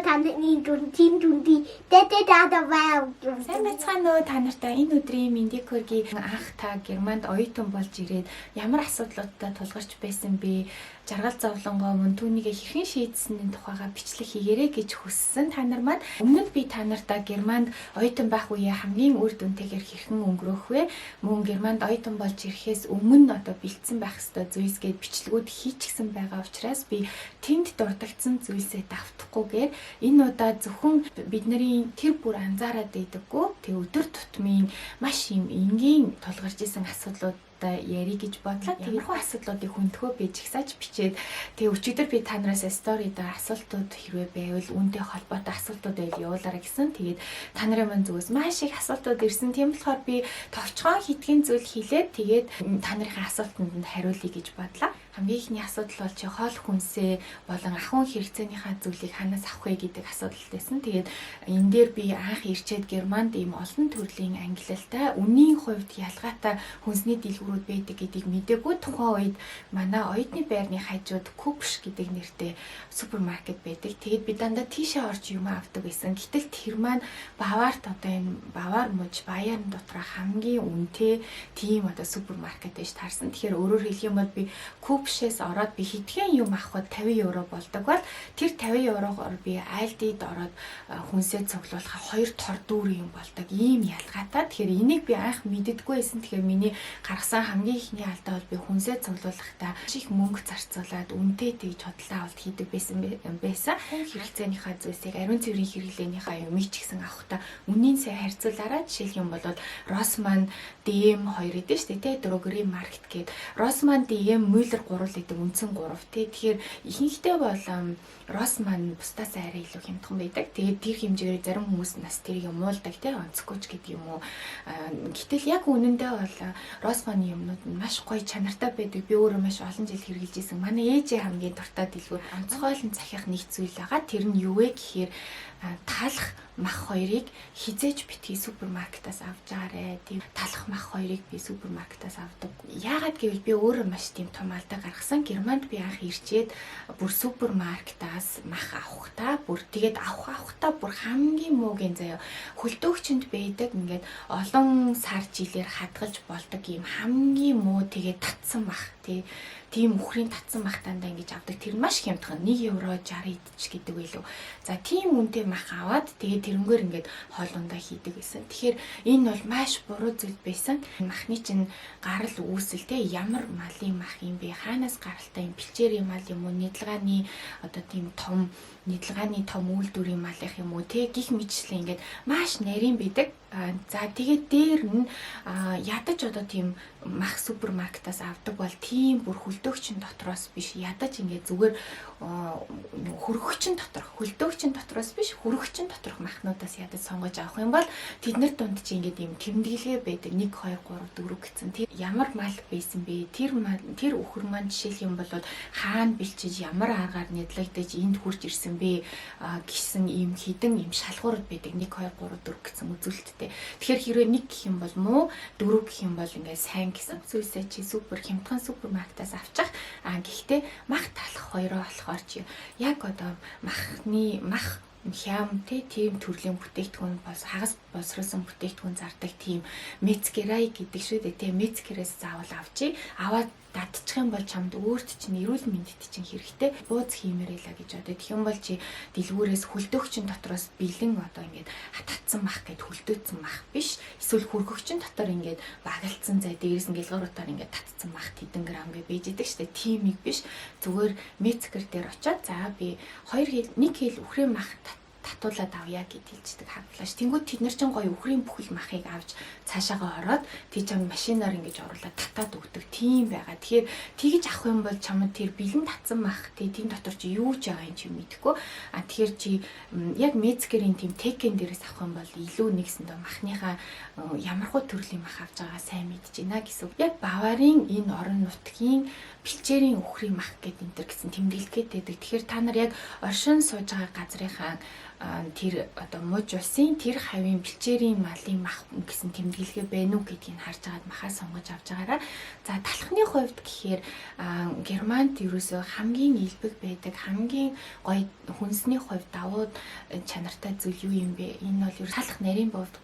таны дүнди дэдэдадаваа. Сайн байцгаана уу та нартай. Энэ өдрийн мэндийг хүргэе. Анх та Германд оюутан болж ирээд ямар асуудлуудтай тулгарч байсан бэ? Жаргал зовлонгоо мөн түүнийгээ хэрхэн шийдсэний тухайга бичлэг хийгээрэй гэж хүссэн та нар маань. Өмнө нь би та нартай Германд оюутан байх үеэ хамгийн үр дүнтэйгээр хэрхэн өнгөрөөх вэ? Мөн Германд оюутан болж ирэхээс өмнө одоо бэлдсэн байх ёстой зүйлс гээд бичлэгүүд хийчихсэн байгаа учраас би тэнд дурдгдсан зүйлсээ давтахгүйгээр энэ удаа зөвхөн бидний тэр бүр анзаараад байдаггүй тэг өдөр тутмын маш юм энгийн тулгарч исэн асуудлууд яри гэж бодлоо. Тэгээд хөө асуудлуудыг хөндөхөө би жигсааж бичээд тэгээ өчигдөр би та нараас стори дээр асуултууд хэрвээ байвал үүнтэй холбоотой асуултууд байвал явуулаарай гэсэн. Тэгээд та нарын мань зүгээс маш их асуултууд ирсэн. Тийм болохоор би товчхон хитгэн зүйл хийлээд тэгээд та нарын асуултанд хариулъя гэж бодлоо. Хамгийн ихний асуудал бол чи хоол хүнсээ болон ахуйн хэрэгцээнийхээ зүйлийг ханаас авах вэ гэдэг асуудал байсан. Тэгээд энэ дээр би анх ирчээд Германд ийм олон төрлийн ангиллалтай үнийн хувьд ялгаатай хүнсний дэлгүүрүүд байдаг гэдгийг мэдээгүй. Тухайн үед манай оюутны байрны хажууд Купш гэдэг нэртэй супермаркет байдаг. Тэгээд би дандаа тийшээ орж юм авдаг байсан. Гэтэл тэр маань Баварт одоо энэ Бавар мужи Баярн дотроо хамгийн үнэтэй тийм одоо супермаркет байж таарсан. Тэгэхээр өөрөөр хэлэх юм бол би Купшээс ороод би хэдхэн юм авахд 50 евро болдог бол тэр 50 еврогоор би Альдид ороод хүнсээ цуглуулахад 2 тор дүүр юм болдог. Ийм ялгаатай. Тэгэхээр энийг би анх мэддэггүй байсан. Тэгэхээр миний гаргасан хамгийн ихний алдаа бол би хүнсээ цуглуулахдаа их мөнгө зарцуулаад үнэтэй тэгж хөдөлთა авалт хийдэг байсан. Хэрэгцээнийхээ зүйлсийг ариун цэврийн хэрэглээнийхээ юмыг ч гэсэн авахдаа үнийн сая харьцуулаараа жишээлх юм бол Rossmann DM 2 гэдэг шүү дээ. Drogerie Markt гээд Rossmann DM Müller 3 гэдэг үндсэн 3 тий. Тэгэхээр ихэнхдээ бол Rossmann бусдаас арай илүү хямдхан байдаг. Тэгээд тэр хэмжээгээр зарим хүмүүс нас тэрийг муулдаг тий. Онцгойч гэдэг юм уу. Гэтэл яг үнэндээ бол Rossmann юмнууд нь маш гоё чанартай байдаг. Би өөрөө маш олон жил хэрэгжилж исэн. Манай ээжээ хамгийн дуртай дэлгүүр онцгойлон захих нэг зүйл байгаа. Тэр нь юу вэ гэхээр талах мах хоёрыг хизээж битгий супермаркетаас авч байгаарэ. Тийм талах мах хоёрыг би супермаркетаас авдаг. Яагаад гэвэл би өөрөө маш тийм том алдаа гаргасан. Германд би анх ирчээд бүр супермаркетаас мах авахдаа бүр тэгээд авахдаа бүр хамгийн муугийн заяа хөлдөөгчөнд байдаг ингээд олон сар жилээр хадгалж болдог юм хамгийн муу тэгээд татсан мах тийм үхрийн татсан мах дандаа ингэж авдаг. Тэр маш хямдхан 1 евро 60 идэж гэдэг байлгүй. За тийм үнэтэй мах аваад тэгээд тэрнгээр ингээд хоолундаа хийдэг байсан. Тэгэхээр энэ бол маш буруу зүйл байсан. Махны чинь гарал үүсэл ямар малын мах юм бэ? Хаанаас гаралтай юм? Бэлчээрийн мал юм уу? Нийтлгааны одоо тийм том нийтлгааны том үйлдвэрийн малынх юм уу? Гих мэтчлэн ингээд маш нарийн байдаг. За тэгээд дээр нь ядаж одоо тийм мах супермаркетаас авдаг бол тийм бүр хөлдөөгчн дотроос биш ядаж ингээд зүгээр хөргөгчн доторх хөлдөөгчн дотроос биш хөргөгчн доторх махнуудаас ядаж сонгож авах юм бол тэднэр дунд чи ингээд юм тэмдэглэгээ байдаг 1 2 3 4 гэсэн. Тэр ямар мал байсан бэ? Тэр үхэр маань жишээлх юм бол хаана бэлчиж ямар аргаар нэдлэгдэж энд хурж ирсэн бэ гэсэн ийм хідэн ийм шалгуурд байдаг 1 2 3 4 гэсэн үзүүлэлттэй. Тэгэхээр хэрвээ 1 гэх юм бол муу 4 гэх юм бол ингээд сайн гэсэн зүйлсээ чи супер хямдхан супермаркетаас авчих. Гэхдээ мах талах хоёроо болохоор чи яг одоо мах хям тийм төрлийн бүтээгдэхүүн бас хагас боловсруулсан бүтээгдэхүүн зардаг тийм Metzgerei гэдэг шүү дээ. Тийм Metzgerээс заавал авчи. Аваад дадчих юм бол чамд өөрт чинь эрүүл мэндэд чинь хэрэгтэй бууз хиймээрэлаа гэж одоо тэгэх юм бол чи дэлгүүрээс хөлдөөгчн дотроос бэлэн одоо ингээд татсан мах гэд хөлдөөцсөн мах биш эсвэл хөргөгчн дотор ингээд багалцсан зай дээрээс нь гэлгууруудаар ингээд татсан мах хэдэн грамм гэж бийж идэг штэ тиймийг биш зүгээр Metzger дээр очиод за би 2 хил 1 хил үхрийн мах татуулаад авъя гэд хэлждэг хавлааш. Тэнгүүд тэд нар чинь гоё үхрийн бүхэл махыг авч цаашаага ороод тий чам машинаар ингэж оруулаад татаад өгдөг тийм байгаа. Тэгэхээр тэгж авах юм бол чамд тэр бэлэн татсан мах тий тийм дотор чи юу ч байгаа юм чи мэдэхгүй. Тэгэхээр чи яг Metzger-ийн тийм текен дээрээс авах юм бол илүү нэгсэндээ махныхаа ямархуу төрлийн мах авч байгаа сайн мэдэж байна гэсэн. Яг Баварын энэ орон нутгийн бэлчээрийн үхрийн мах гэдэг энэ төр гэсэн тэмдэглэгээд байдаг. Тэгэхээр та нар яг оршин сууж байгаа газрынхаа тэр одоо мууж улсын тэр хавийн бэлчээрийн малын мах гэсэн тэмдэглэгээ байна уу гэдгийг харж агаад махаа сонгож авч байгаараа. За талхны хувьд гэхээр Германд ерөөсөө хамгийн илбэг байдаг, хамгийн гоё хүнсний хувьд давуу чанартай зүйл юу юм бэ? Энэ бол ерөөс талх нарийн бовд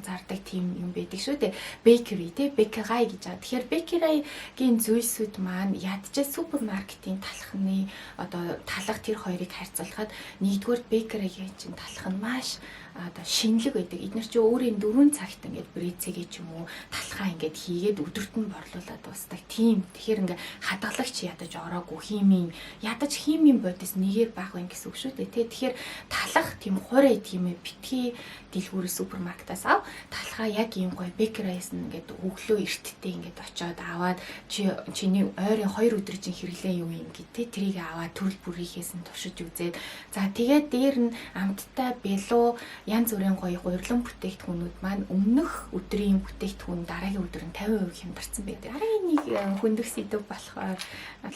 зардаг тийм юм байдаг шүү дээ. Bakery те Bäckerei гэж байгаа. Тэгэхээр Bäckerei-гийн зүйлсүүд маань ядчаа супермаркетын талхны одоо талх тэр хоёрыг харьцуулахад нэгдүгээр Bäckerei-гийн чинь талх нь маш одоо шинэлэг байдаг. Эдгээр чинь өөрийн 4 цагт ингээд брецэгээ ч юм уу талхаа ингээд хийгээд өдөрт нь борлуулад дуусдаг. Тийм. Тэгэхээр ингээд хадгалагч ядаж ороогүй химийн бодис нэгээр баг байна гэсэн үг шүү дээ. Тэгэхээр талах тийм хураа тийм битгий дэлгүүрийн супермаркетаас талхаа яг ийм гоё Bäckerei-с ингээд өглөө эртдээ ингээд очиод аваад чиний ойрын 2 өдрийн хэрэглээ юу юм гэдэг тэрийг аваад төрөл бүрийнхээс нь туршиж үзээд за тэгээд дээр нь амттай бэлуу янз бүрийн гоё гурилан бүтээгдэхүүнүүд маань өмнөх өдрийн бүтээгдэхүүн дараагийн өдөр нь 50% хямдарсан байдаг. Дараагийн нэг хөндөг сэдв болохоор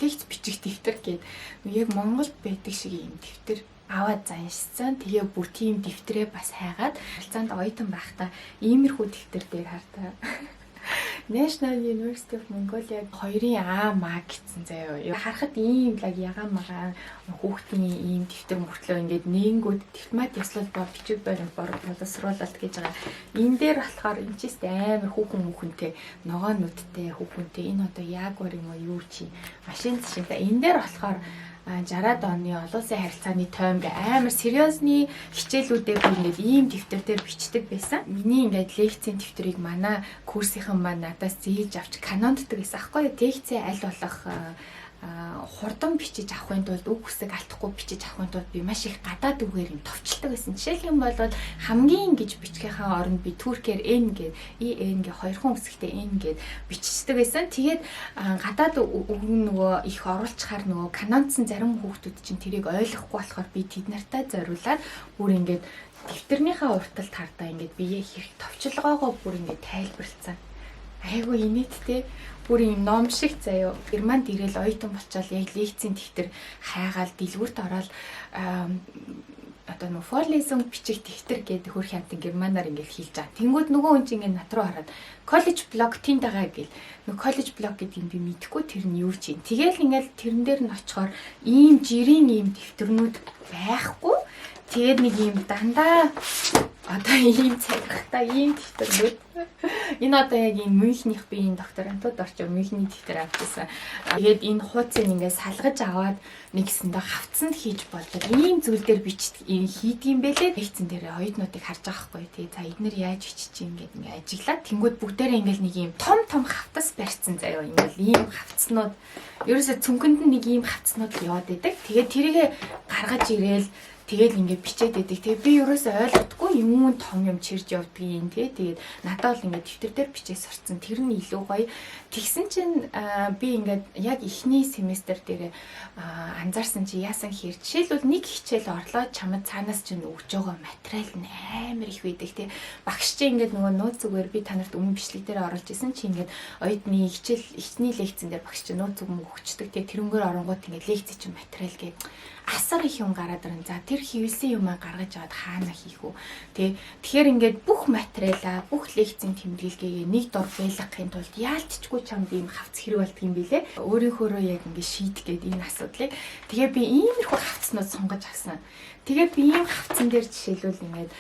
лекц бичих дэвтэр гэдэг яг Монголд байдаг шиг юм дэвтэр аваад заншсан. Тэгээ бүр тийм дэвтрээ бас хайгаад харилцаанд оюутан байхдаа иймэрхүү дэвтэр дээр хартаа. National University of Mongolia 2-ын А маг гэсэн заяа. Харахад ийм лаг ягаан хүүхдийн ийм дэвтэр мөртлөө ингээд нэнгүүд дипломат яслал ба бичиг баримт боловсруулалт гэж байгаа. Энэ дээр болохоор энэ ч амар хүүхэнтэй ногоонуудтай хүүхэнтэй энэ одоо ягвар юм уу юу чи машин шинтэй. Энэ дээр болохоор 60-аад оны олон улсын харилцааны тоймг амар сериосны хичээлүүдээр би ингээд ийм дэвтэр дээр бичдэг байсан. Миний ингээд лекцийн дэвтрийг манай курсийнхан маань надаас зээлж авч канонддаг байсан аахгүй юу. Лекцээ аль болох хурдан бичиж авахын тулд үг үсэг алдахгүй бичиж авахын тулд би маш их гадаад үгээр юм товчилдог байсан. Жишээлх юм бол хамгийн гэж бичгийнхаа оронд би түркээр N гээд EN гээ 2 хон үсэгтэй N гээд биччихдэг байсан. Тэгээд гадаад үг нөгөө их оруулчихаар нөгөө канонцсан зарим хүүхдүүд чинь тэрийг ойлгохгүй болохоор би тэд нартай зориулаад бүр ингээд дэвтэрнийхээ урталд хардаа ингээд бие хэрэг товчилгоогоо бүр ингээд тайлбарлцсан. Айгу инээдтэй бүр юм ном шиг заяо. Германд ирээл оюутан болчоод яг лекцийн дэвтэр хайгаал дэлгүүрт ороод одоо нөгөө фоллизм бичих дэвтэр гэдэг хөр хянтан германаар ингээд хийж байгаа. Тэнгүүд нөгөө хүн чинь ингээд над руу хараад коллеж блог тэнд байгаа гэл. Нөгөө коллеж блог гэдгийг би мэдэхгүй тэр нь юу чинь. Тэгэл ингээд тэрэн дээр нь очихоор ийм жирийн ийм дэвтэрнүүд байхгүй. Тэгээд нэг ийм дандаа одоо ийм цагтаа ийм дэвтэрнүүд. Энэ одоо яг энэ Мюнхенийх би энэ докторантууд орчоо Мюнхений дэвтэр авчихсан. Тэгээд энэ хуудсыг ингээд салгаж аваад нэгсэндээ хавцсанд хийж болдог. Ийм зүйл дээр хийдэг юм бэлээ. Лекцэн дээр оюутнуудыг харж байгаа хгүй. Тэгээ за эднэр яаж бичиж ингээд ажиглаад тэнгууд бүгдээрээ ингээд нэг ийм том хавтас барьцсан заяа. Ингээд ийм хавцнууд ерөөсө цүнхэнд нэг ийм хавцнууд яваад идэг. Тэгээд тэрийгэ гаргаж ирээл тэгэл ингээд бичээд идэг. Тэгээ би ерөөсөө ойлгохгүй юм том юм чирж явдгийн тэгээд надад бол ингээд дэвтэр дээр бичиж сурцсан. Тэр нь илүү гоё. Тэгсэн чинь би ингээд яг эхний семестр дээр анзаарсан чи яасан хэр жишээлбэл нэг хичээл орлоо чамд цаанаас чинь өгж байгаа материал нь амар их байдаг тий. Багш чинь ингээд нөгөө нууц зүгээр би та нарт өмнө бичлэг дээр оруулж исэн чи ингээд оюутны эхний лекцэн дээр багш чинь нууц үг өгчдөг тий. Тэрнгээр оронгууд ингээд лекц чинь материал гээд асар их юм гараад ирэн. За тэр хивэлсэн юмаа гаргаж аваад хаана хийх үү? Тэгэхээр ингээд бүх материалаа, бүх лекцийн тэмдэглэгээ нэг дор байлгахын тулд яалтчгүй чамд ийм хавц хэрэг болдго юм билэ. Өөрийнхөөрөө яг ингээд шийдэх гээд энэ асуудлыг. Тэгээ би иймэрхүү хавцнууд сонгож авсан. Тэгээ би ийм хавцан дээр жишээлбэл ингээд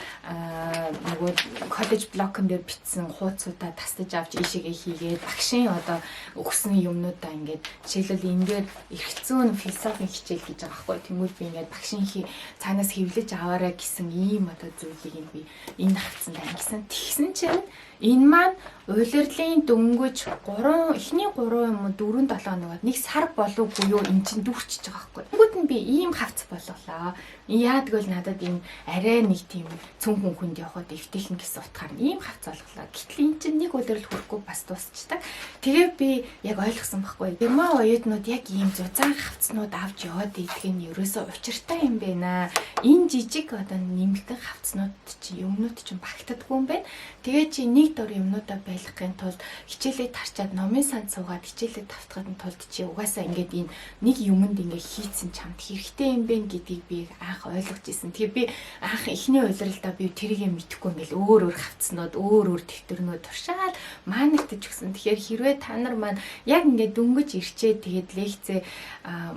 нөгөө коллеж блокн дээр бичсэн хуудсуудаа тастаж авч ийшээгээ хийгээд багшийн одоо өгсөн юмнуудаа ингээд жишээлбэл энэ дээр эргэцүүн философийн хичээл гэж байгаа байхгүй. Тэнгүүд би ингээд багшийн цаанаас хэвлэж аваарай гэсэн ийм одоо зүйлийг би энэ хавцанд ангисан. Тэгсэн чинь энэ маань улирлын дөнгөж эхний 3 юм уу 4-7 хоногод нэг сар болоогүй юу эн чинь дүүрчихэж байгаа байхгүй. Тэнгүүд нь би ийм хавц болголоо. Яагтвэл надад ийм арай нэг тийм цүн хүнд явахад эвтэйхэн гэсэн утгаар ийм хавц болголоо. Гэтэл эн чинь нэг улирал хүрэхгүй бас дуусчдаг. Тэгээ би яг ойлгосон байхгүй. Герман оюутнууд яг ийм зузаан хавцнууд авч яваад идэх нь ерөөсөө учиртай юм байна. Энэ жижиг одоо нэмэлтэн хавцнууд чи юмнууд чинь багтдаггүй юм байна. Тэгээ чи нэг дор юмнуудаа байлгахын тулд хичээлээ тарчаад номын санд суугаад хичээлээ тавтахын тулд чи угаасаа ингээд энэ нэг юмд ингээд хийцэн чамд хэрэгтэй юм бэ гэдгийг би анх ойлгож ирсэн. Тэгээ би анх эхний улиралдаа би тэрийг мэдэхгүй ингээд өөр хавцснууд өөр дэвтэрнүүд туршаал маанигдаж өгсөн. Тэгэхээр хэрвээ та нар маань яг ингээд дөнгөж ирчээ тэгээд лекцээ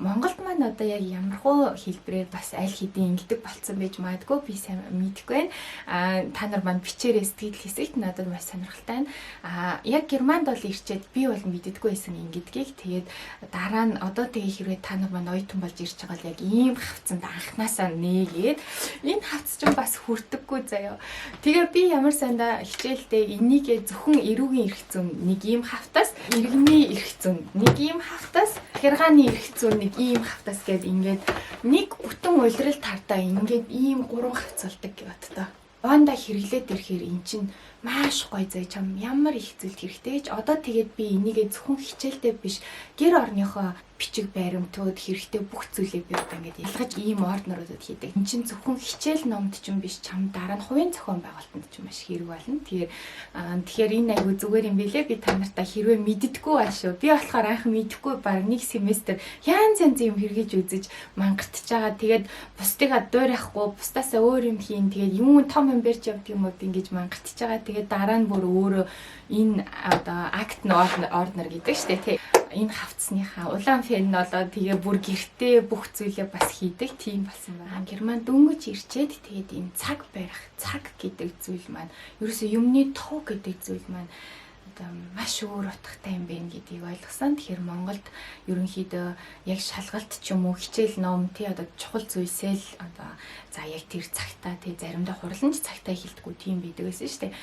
Монголд маань одоо яг ямархуу хэлбэрээр бас аль хэдийн ингэдэг болцсон байж магадгүй би сайн мэдэхгүй байна. Та нар маань бичээрээ сэтгэл хэсэгт надад маш сонирхолтой байна. Яг Германд бол ирчээд би бол мэддэггүй байсан ингэдгийг. Тэгээд дараа нь одоо тэгээ хэрвээ та нар маань оюутан болж ирж байгаа л яг ийм хавцанд анханасаа нээгээд энэ хавц чинь бас хүрдэггүй заяа. Тэгээ би ямар сандаа хичээлдээ энийгээ зөвхөн эрүүгийн эрх зүйн нэг ийм хавтаас, иргэний эрх зүйн нэг ийм хавтаас, хяргааны эрх зүйн нэг ийм хавтаас гээд ингээд нэг бүтэн улирал тартаа ингээд ийм 3 хавц болдог гэвэттэй. Банда хэрэглээд ирэхээр эн чинь маш гоё зай чам ямар их зүйлд хэрэгтэй гэж одоо тэгээд би энийгээ зөвхөн хичээлдээ биш гэр орныхоо бичиг баримтууд хэрэгтэй бүх зүйлээ би одоо ингээд ялгаж ийм ордноруудад хийдэг. Энд чинь зөвхөн хичээл номд ч юм биш чам дараа нь хувийн зохион байгуулалтанд ч маш хэрэг болно. Тэгэхээр энэ айгүй зүгээр юм билээ. Би та нартай хэрвээ мэддэггүй байна шүү. Би болохоор анх мэдхгүй баг нэг семестр янз янз юм хэрэгэж үзэж мангартж байгаа. Тэгээд бусдыгаа дуурайхгүй бусдаасаа өөр юм хийн. Тэгээд юм том юм барьж явдаг юм уу ингэж мангартж байгаа. Тэгээд дараа нь бүр өөрөө энэ одоо акт н орднер гэдэг штэ тий. Энэ хавцсныхаа улаан фэн нь болоо тэгээ бүр гэртээ бүх зүйлээ бас хийдэг тийм болсон байна. Герман дөнгөж ирчээд тэгээд энэ цаг барих, цаг гэдэг зүйл маань ерөөсөө юмны тов гэдэг зүйл маань одоо маш өөр утгатай юм байна гэдгийг ойлгосон. Тэгэхээр Монголд ерөнхийдөө яг шалгалт ч юм уу хичээл ном тий одоо чухал зүйлсээ л одоо за яг тэр цагтаа тий заримдаа хуралж цагтаа хэлдэггүй тийм байдаг гэсэн шүү дээ.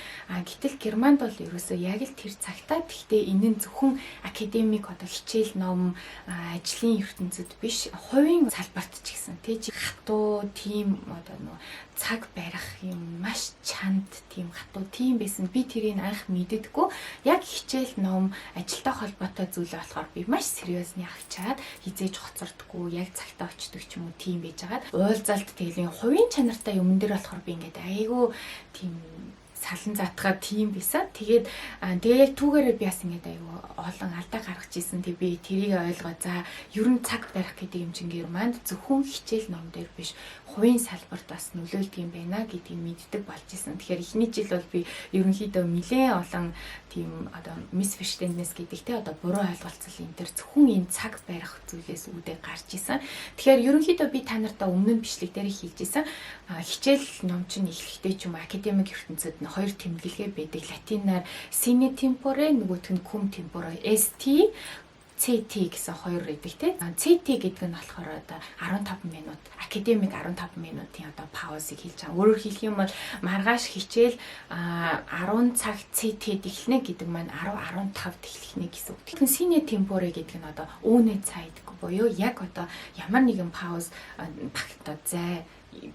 Гэтэл Германд бол ерөөсөө яг л тэр цагтаа гэхдээ энэ нь зөвхөн академик одоо хичээл ном ажлын ертөнцид биш хувийн салбарт ч гэсэн тий хатуу тийм одоо нөө цаг барих юм маш чанд тийм хатуу тийм байсан. Би тэрийг анх мэддэггүй. Яг хичээл ном ажилтай холбоотой зүйл болохоор би маш сериусны авчаад хизээж хоцордоггүй яг цагтаа очдөг ч юм уу тийм байж байгаа. Уулзалт тэлийн хувийн чанартай юмн дээр болохоор би ингээд айгүй тийм салан затгаа тийм байсан. Тэгээд яг түүгээрээ би бас ингээд айгүй олон алдаа гаргаж ирсэн. Тэг би тэрийг ойлгоо. За ер нь цаг барих гэдэг юм чинь Германд зөвхөн хичээл ном дээр биш хувийн салбарт бас нөлөөлдөг юм байна гэдгийг мэддэг болж исэн. Тэгэхээр эхний жил бол би ерөнхийдөө нэлээд олон тийм одоо misverständnis гэдэг те одоо буруу ойлголцол энэ төр зөвхөн энэ цаг барих зүйлээс үүдээ гарч исэн. Тэгэхээр ерөнхийдөө би та нартай өмнө нь бичлэг дээр хэлж исэн. Хичээл ном чинь эхлэхдээ ч юм академик ертөнцид хоёр тэмдэглэгээ байдаг. Латинаар sine tempore нөгөөх нь cum tempore ST CT гэсэн хоёр байдаг тийм. CT гэдэг нь болохоор одоо 15 минут, академик 15 минутын одоо паузыг хэлж байгаа. Өөрөөр хэлэх юм бол маргааш хичээл 10 цаг CT эхлэнэ гэдэг маань 10-15-д эхлэнэ гэсэн үг. Тэгэхээр sine tempore гэдэг нь одоо үүнэ цай гэдэг буюу яг одоо ямар нэгэн пауз багтаа зай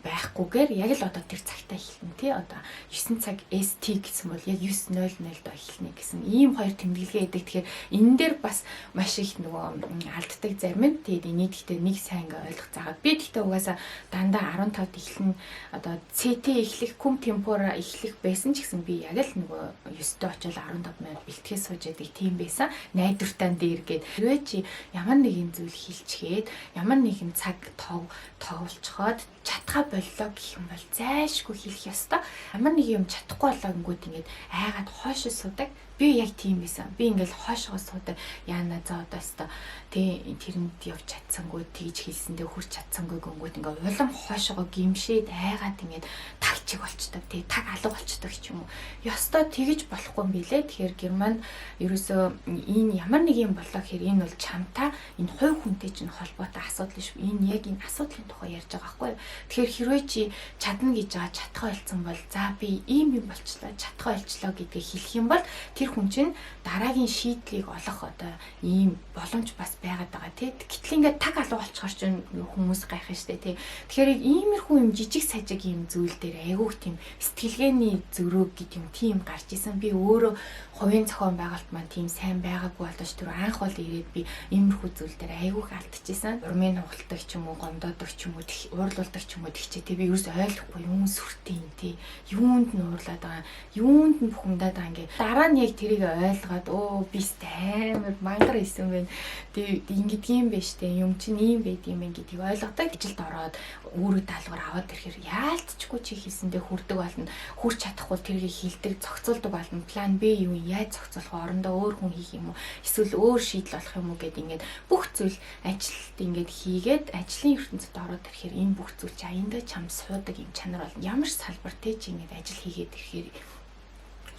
байхгүйгээр яг л одоо тэр цагтаа эхэлнэ тий одоо 9 цаг ST гэсэн бол яг 9:00-д эхэлнэ гэсэн ийм хоёр тэмдэглэгээ өгдөг. Тэгэхээр энэ дээр бас маш их нөгөө алддаг зарим нь тэгээд энийг гэхдээ нэг сайн ойлгох заагаад би гэхдээ угаасаа дандаа 15-д эхлэн одоо CT эхлэх cum tempore эхлэх байсан ч гэсэн би яг л нөгөө 9-д очил 15 минут бэлтгэж сууж байдаг тийм байсан. Найдвартаа дээр гээд хэрвээ чи ямар нэгэн зүйл хэлчихэд ямар нэгэн цаг тоглолцоход чадхаа боллоо гэх юм бол зайшгүй хэлэх ёстой. Ямар нэг юм чадахгүй болоо гингүүд ингээд айгаад хойшоо суудаг. Би яг тийм байсан. Би ингээл хойшоо суудаг. Яана за одоо өстой тэрэнд явж чадсангүй тэгж хэлсэндээ хүрч чадсангүй гингүүд ингээ улам хойшоо гимшээд айгаад ингээд тагчиг болчтой. Таг алга болчтой ч юм уу. Ёстой тэгж болохгүй юм билэ. Тэгэхээр Германд ерөөсөө энэ ямар нэг юм болоо гэхээр энэ бол чамтаа энэ хувь хүнтэй чинь холбоотой асуудал шүү. Энэ яг энэ асуудлын тухай ярьж байгаа байхгүй юу? Тэгэхээр хэрвээ чи чадна гэж байгаа чадхаа ойлцсон бол за би ийм юм болчлоо чадхаа ойлчлоо гэдгийг хэлэх юм бол тэр тэр хүн чинь дараагийн шийдлийг олох одоо ийм боломж бас байгаад байгаа тий. Гэтэл ингээд таг алуу болчихор чинь хүмүүс гайхах штэ тий. Тэгэхээр иймэрхүү юм жижиг сажиг юм зүйл дээр айгүйх тийм сэтгэлгээний зөрөөг гэдэг юм тийм гарч исэн. Би өөрөө хувийн зохион байгуулалт маань тийм сайн байгаагүй болооч тэр анх бол ирээд би иймэрхүү зүйл дээр айгүйх алдчихсан. Урмын хугалтдаг ч юм уу, гомдоодог ч юм уу, уурлуулдаг ч юм уу тэгчээ тий. Би ерөөс ойлгохгүй юм сүртэй юм тий. Юунд нь уурлаад байгаа, юунд нь бухимдаад байгаа ингээ. Дараа нь яг тэрийг ойлгоод би амар мангар исэн байна. Тэгээ ингэдгийм байж тээ. Юм чинь ийм байд юм гэдгийг ойлгодог. Ажилд ороод өөрөг даалгавар аваад ирэхээр яалтчгүй чи хийсэндээ хүрдэг болно. Хүрч чадахгүй тэрийг хилдэг, зохицуулдаг болно. План Б юу яаж зохицуулах вэ? Орондоо өөр хүн хийх юм уу? Эсвэл өөр шийдэл олох юм уу гэд ингээд бүх зүйл ажилд ингээд хийгээд ажлын ертөнцид ороод ирэхээр энэ бүх зүйл чи аяндаа чам суудаг юм чанар бол ямар салбар те чи ингээд ажил хийгээд ирэхээр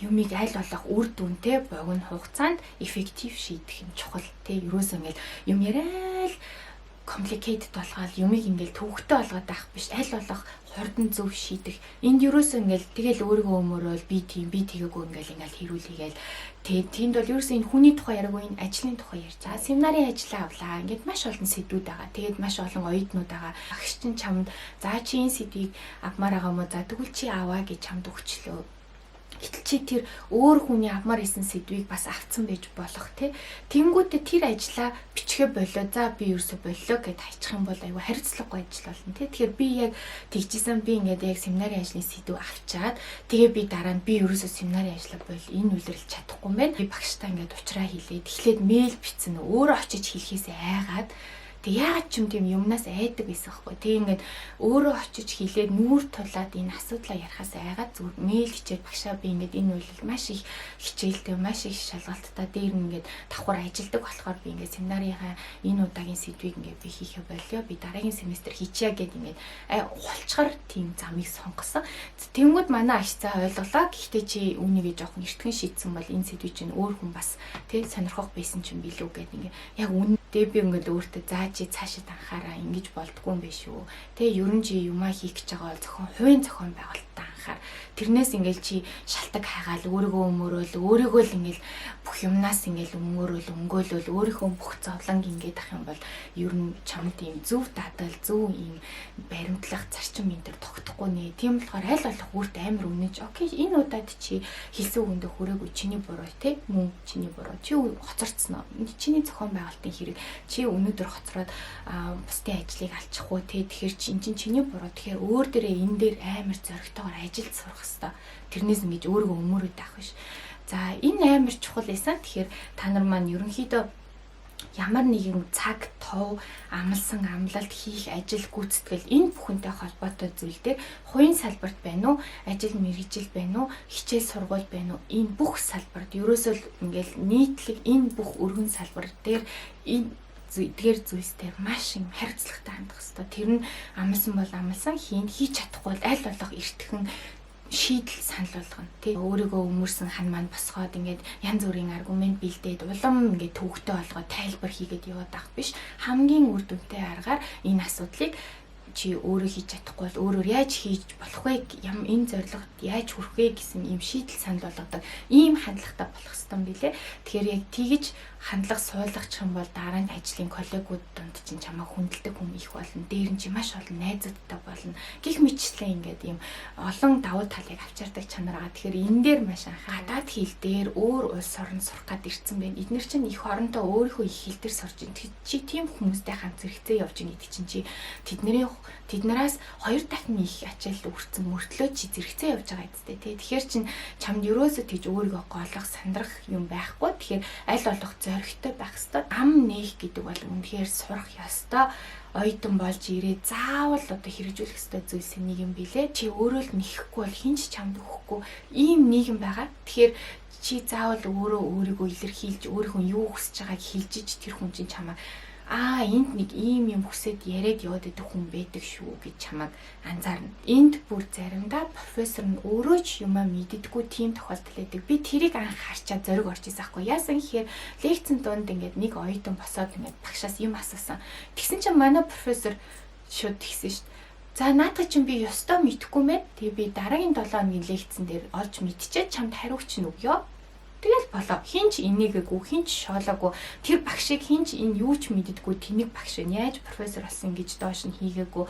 юмыг аль болох үр дүнтэй богино хугацаанд эффектив шийдэх юм чухал те. Ерөөсөө ингээд юм яриад complicated болгоод юмыг ингээд төвөгтэй болгоод байх биш. Аль болох хурдан зөв шийдэх. Энд ерөөсөө ингээд тэгэл өөрийгөө өмөрөөл би тэгээгүй ингээд хэрүүлээгээл тэнд бол ерөөсөө энэ хүний тухай яриаггүй энэ ажлын тухай ярьж байгаа. Семинарын ажлаа авлаа. Ингээд маш олон сэдвүүд байгаа. Тэгээд маш олон оюутнууд байгаа. Багш чинь чамд за чи энэ сэдвийг авмаар байгаа мó за тэгвэл чи аваа гэж чамд өгчлөө. Гэтэл чи тэр өөр хүний авмаар исэн сэдвийг бас авцсан байж болох тий. Тэнгүүтээ тэр ажлаа бичгээ болоо. За би ерөөсө боллоо гэд хайчих юм бол аюу хариуцлагагүй ажил болно тий. Тэгэхээр би яг тэгжсэн би ингээд яг семинарын ажлын сэдв авчаад тэгээ би дараа нь би ерөөсө семинарын ажлаа бол энэ үйлрэл чадахгүй юм байна. Би багштай ингээд уучраа хэлээд эхлээд мэйл бичсэн өөрөө очиж хэлхээсээ айгаад тэг яагаад ч юм тийм юмнаас айдаг байсан байхгүй. Тэг ингээд өөрөө очиж хэлээд нүүр тулаад энэ асуудлаа ярихаас айгаад зүгээр мэйл хичээд багшаа би ингээд энэ үйлдэл маш их хичээлтэй маш их шалгалттай дээр ингээд давхар ажилдаг болохоор би ингээд семинарынхаа энэ удаагийн сэдвийг ингээд би хийхэ болёо. Би дараагийн семестр хийчихье гэд ингээд хулчгаар тийм замыг сонгосон. Тэнгүүд манай аш цаа ойлголоо. Гэхдээ чи үүнийгээ жоохон эртхэн шийдсэн бол энэ сэдвийг чинь өөр хүн бас тэг сонирхох байсан ч юм билүү гэд ингээд яг үнэндээ би ингээд өөртөө чи цаашид анхаараа ингэж болдгүй юм биш үү. Тэ ерөн чи юмаа хийх гэж байгаа бол зөвхөн хувийн зохион байгуулалтаа анхаар. Тэрнээс ингээл чи шалтак хайгаал өөрийгөө өмөрөөл өөрийгөө л ингээл бүх юмнаас ингээл өнгөөлөл өөрийнхөө бүх зовлонг ингээд ах юм бол ер нь чамд ийм зөв дадал зөв ийм баримтлах зарчим энэ төр тогтохгүй нэ. Тийм болохоор аль болох үрт амар үнэж окей энэ удаад чи хэлсэн үгэндээ хүрээгүй чиний буруу те мөн чиний буруу чи хоцорцсон уу. Чиний зохион байгуулалтын хэрэг чи өнөөдөр хоцроод бусдын ажлыг алчихгүй те. Тэгэхээр чи эн чинь чиний буруу. Тэгэхээр өөр дээрээ энэ дээр амар зоригтойгоор ажилд сурах хэрэгтэй. Тэрнээс ингэж өөрийгөө өмөрөөд авах биш. За энэ амар чухал байсан. Тэгэхээр та нар маань ерөнхийдөө ямар нэгэн цаг, тов, амлсан амлалт хийх, ажил гүйцэтгэл энэ бүхэнтэй холбоотой зүйл дээр хувийн салбарт байна уу, ажил мэргэжил байна уу, хичээл сургууль байна уу, энэ бүх салбарт ерөөсөө ингээл нийтлэг энэ бүх өргөн салбар дээр энэ эдгээр зүйлстэй маш их хариуцлагатай хандах хэрэгтэй. Тэр нь амлсан бол амлсан, хийж чадахгүй бол аль болох эртхэн шийдэл санал болгоно. Тэг өөрийгөө өмөрсөн хан маань босгоод ингээд янз бүрийн аргумент бэлдээд улам ингээд төвөгтэй болгоод тайлбар хийгээд яваад ах биш. Хамгийн үр дүнтэй аргаар энэ асуудлыг чи өөрөө хийж чадахгүй бол өөрөөр яаж хийж болох вэ? Энэ зорилгод яаж хүрэх вэ гэсэн ийм шийдэл санал болгодог. Ийм хандлагатай болох хэрэгтэй юм билэ. Тэгэхээр яг тэгж хандлага суулгачих юм бол дараа нь ажлын коллегууд донд чинь чамайг хүндэлдэг хүн их болно. Дээр нь чи маш олон найзуудтай болно. Гэх мэтчлэн ингээд ийм олон давуу талыг авчирдаг чанар байгаа. Тэгэхээр энэ дээр маш гадаад хэл дээр өөр улс орнд сурах гад ирсэн байна. Эдгээр чинь их оронтой өөрийнхөө их хэл дээр сурж ин. Чи тийм хүмүүстэй хамт зэрэгцээ явж ин гэдэг чинь чи тэднээс 2 дахин их ачаал үрцэн мөртлөө чи зэрэгцээ явж байгаа гэдтэй тий. Тэгэхээр чин чамд ерөөсөө тийж өөрийгөө голох сандрах юм байхгүй. Тэгэхээр аль болох зоригтой байх ёстой. Ам нээх гэдэг бол үнэхээр сурах ёстой. Оюутан болж ирээд заавал одоо хэрэгжүүлэх ёстой зүйлс нэг юм билээ. Чи өөрөө л нэхэхгүй бол хинч чамд өгөхгүй ийм нийгэм байгаа. Тэгэхээр чи заавал өөрийгөө илэрхийлж өөрийнхөө юу хүсэж байгааг хэлж ич тэр хүн чинь чамаа энд нэг ийм юм хүсээд яриад яваад идэх хүн байдаг шүү гэж чамайг анзаарна. Энд бүр заримдаа профессор нь өөрөө ч юмаа мэддэггүй тийм тохиолдол байдаг. Би тэрийг анх харчаад зориг орж ирсэн байхгүй. Яасан гэхээр лекцэн донд ингээд нэг оюутан босоод ингээд багшаас юм асуусан. Тэгсэн чинь манай профессор шууд тэгсэн шүү дээ. За наадах чинь би ёстой мэдхгүй мэ. Тэгээ би дараагийн 7 хоногийн лекцэн дээр олж мэдчихээд чамд хариуч нь өгье Тэгэл болоо. Хинч энийгээгүй, хинч шоолоогүй. Тэр багшийг хинч энэ юу ч мэддэггүй тэнэг багш яаж профессор болсон гэж доош нь хийгээгүй.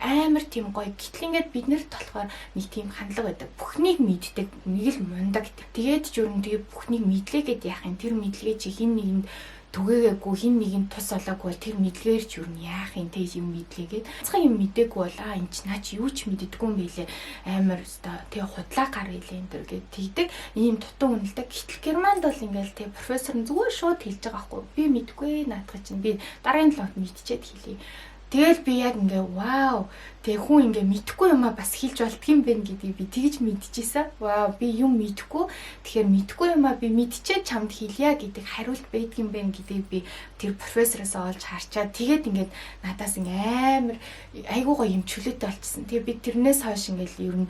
Амар тийм гоё. Гэтэл ингээд бид нарт болохоор нэг тийм хандлага байдаг. Бүхнийг мэддэг, нэг л мундаг. Тэгээд ч юу нэг бүхнийг мэдлээгээд яах юм. Тэр мэдлэгээ чи хин нэгэнд түгээгээгүй хин нэгэнд тус олоогүй бол тэр мэдлэгээр ч юу яах юм те юм мэдлээгээд. Цахан юм мэдээгүй бол энэ ч наа чи юу ч мэддэггүй юм билэ. Амар өстой. Тэгээ худлаа гар хэлээ энэ төр гэд тэгдэг. Ийм дутуу үнэлдэг. Гэтэл Германд бол ингээл те профессор нь зүгээр шууд хэлж байгаа байхгүй. Би мэдгүй наадах чинь би дараагийн лот мэдчихэд хэлье. Тэгэл би яг ингээ вау тэг хүн ингээ мэдхгүй юмаа бас хэлж болдгийм бэ гэдгийг би тэгж мэдчихсэн. Вау би юм мэдхгүй. Тэгэхээр мэдхгүй юмаа би мэдчихээ чамд хэлье гэдэг хариулт байдгийм бэ гэдгийг би тэр профессороос олж харчаад тэгээд ингээд надаас ингээ амар айгуу гоё юм чөлөөтэй болчихсон. Тэгээ би тэрнээс хойш ингээл ер нь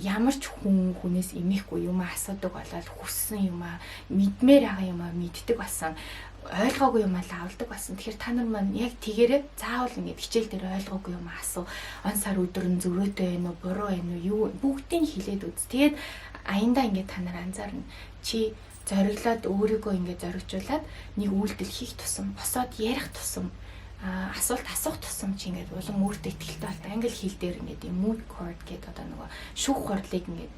ямар ч хүнээс эмээхгүй юмаа асуудаг болоод хүссэн юмаа мэдмээр байгаа юмаа мэддэг болсон. Ойлгоогүй юм аа авалдаг болсон. Тэгэхээр та нар маань яг тэгээрээ заавал ингэж хичээл дээр ойлгоогүй юм асуу. Он сар өдөр нь зөрөөтэй байна уу, буруу байна уу, юу бүгдийг хэлээд үз. Тэгээд аяндаа ингэж та нар анзаарна. Чи зориглоод өөрийгөө ингэж зоригжуулаад нэг үйлдэл хийх тусам, босоод ярих тусам, асуулт асуух тусам чи ингэж улам өөртөө ихтэй болт. Англи хэл дээр ингэж mood cord гэдэг одоо нөгөө шүүх хурлыг ингэж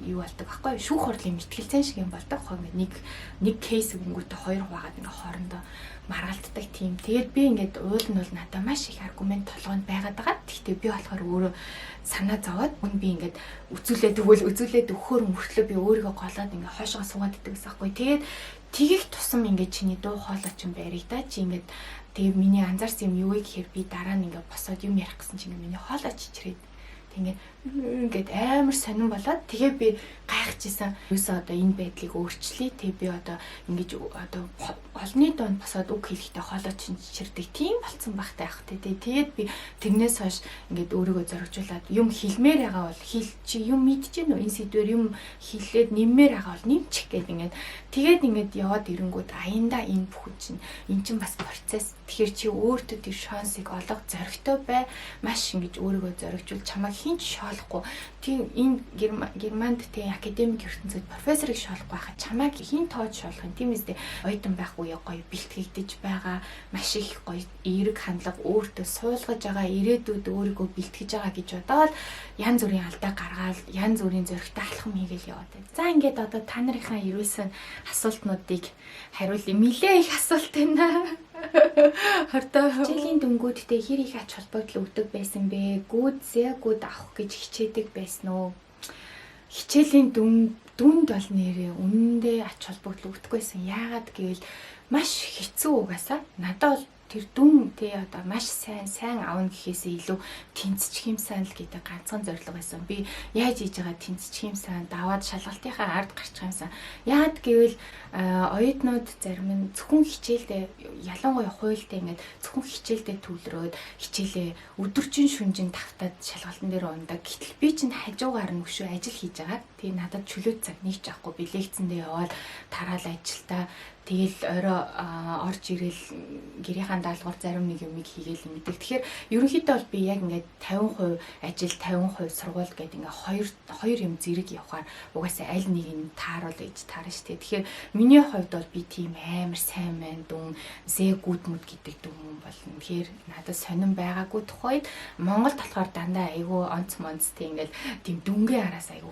юу болдог байхгүй юу? Шүүх хурлын мэтгэлцэн шиг юм болдог. Нэг кейс өнгөтэй хоёр хуваагаад ингээ хоорондоо маргалддаг тийм. Тэгээд би ингээд уул нь бол надад маш их аргумент толгойд байгаад байгаа. Гэхдээ би болохоор өөрөө санаа зовоод үн би ингээд үзүүлээд өгөхөр мөртлөө би өөрийгөө голоод ингээ хойшоо суугаад иддэг гэсэн байхгүй. Тэгээд тгийх тусам ингээ чиний дуу хоолой ч юм байрыг да. Чи ингээд тэгээд миний анзаарсан юм юу вэ гэхээр би дараа нь ингээ босоод юм ярих гэсэн чинь миний хоолой чичрээд ингээд амар сонирн болоод тэгээ би гайхажсэн. Юусаа одоо энэ байдлыг өөрчлөе. Тэгээ би одоо ингэж одоо олны донд босоод үг хэлэхдээ хоолой чичирдэг тийм болцсон багтай ах тэ. Тэгээд би тэрнээс хойш ингээд өөрийгөө зоригжуулаад юм хэлмээр байгаа бол хэл чи юм мэдчихэв нөө энэ сэдвэр юм хэлээд нэммээр байгаа бол нэмчих гээд ингээд яваад ирэнгүүт аяндаа энэ бүхэн чинь эн чинь бас процесс. Тэгэхээр чи өөртөө тэр шансыг олох зоригтой бай. Маш ингэж өөрийгөө зоригжуул чамайг хинч шоолохгүй. Тийм энэ Германд тийм академик ертөнцид профессорыг шоолохгүй байхад чамайг хин тоож шоолох юм. Тийм үстэй оюутан байх үе гоё бэлтгэгдэж байгаа. Маш их гоё эерэг хандлага өөртөө суулгаж байгаа. Ирээдүйд өөрийгөө бэлтгэж байгаа гэж бодоод янз бүрийн алдаа гаргаад янз бүрийн зөрөгтэй алхам хийгээл яваад байна. За ингээд одоо та нарынхаа ерөөсөн асуултнуудыг хариулъя. Нилээ их асуулт байна. Хичээлийн дүнгуудтэй хэр их ач холбогдол өгдөг байсан бэ? Гүд авах гэж хичээдэг байсан уу? Хичээлийн дүнд бол нэрээ үнэндээ ач холбогдол өгдөг байсан. Яагаад гэвэл маш хэцүү угаасаа. Надад бол тэр дүн тий одоо маш сайн аавна гэхээсээ илүү тэнцчих юмсан л гэдэг ганцхан зорилго байсан. Би яаж хийж байгаа тэнцчих юмсан даваад шалгалтынхаа ард гарчих юмсан. Яагаад гэвэл оюутнууд зарим нь зөвхөн хичээлдээ ялангуяа хуйлдаа ингээд зөвхөн хичээлдээ төвлөрөөд хичээлээ өдөржин шүнжин тавтаад шалгалтын дээр ундаг. Гэтэл би чинь хажуугаар нь өшөө ажил хийж байгаа. Тэгээ надад чөлөө цаг нэг ч авахгүй би лекцэндээ яваад тараал ажилтаа тэгэл орой орж ирэл гэрийнхаа даалгавар зарим нэг юмыг хийгээл мэддэг. Тэгэхээр ерөнхийдөө бол би яг ингээд 50% ажил 50% сургууль гэдэг ингээд хоёр юм зэрэг явахаар угаасаа аль нэг нь тааруул гэж таарна шүү дээ. Тэгэхээр миний хувьд бол би тийм амар сайн мэн дүн зэгүүдмүүд гэдэг дүн болно. Тэгэхээр надад сонирн байгаагүй тухайд Монголд болохоор дандаа айгүй онц монцтэй ингээд тийм дүнгийн араас айгүй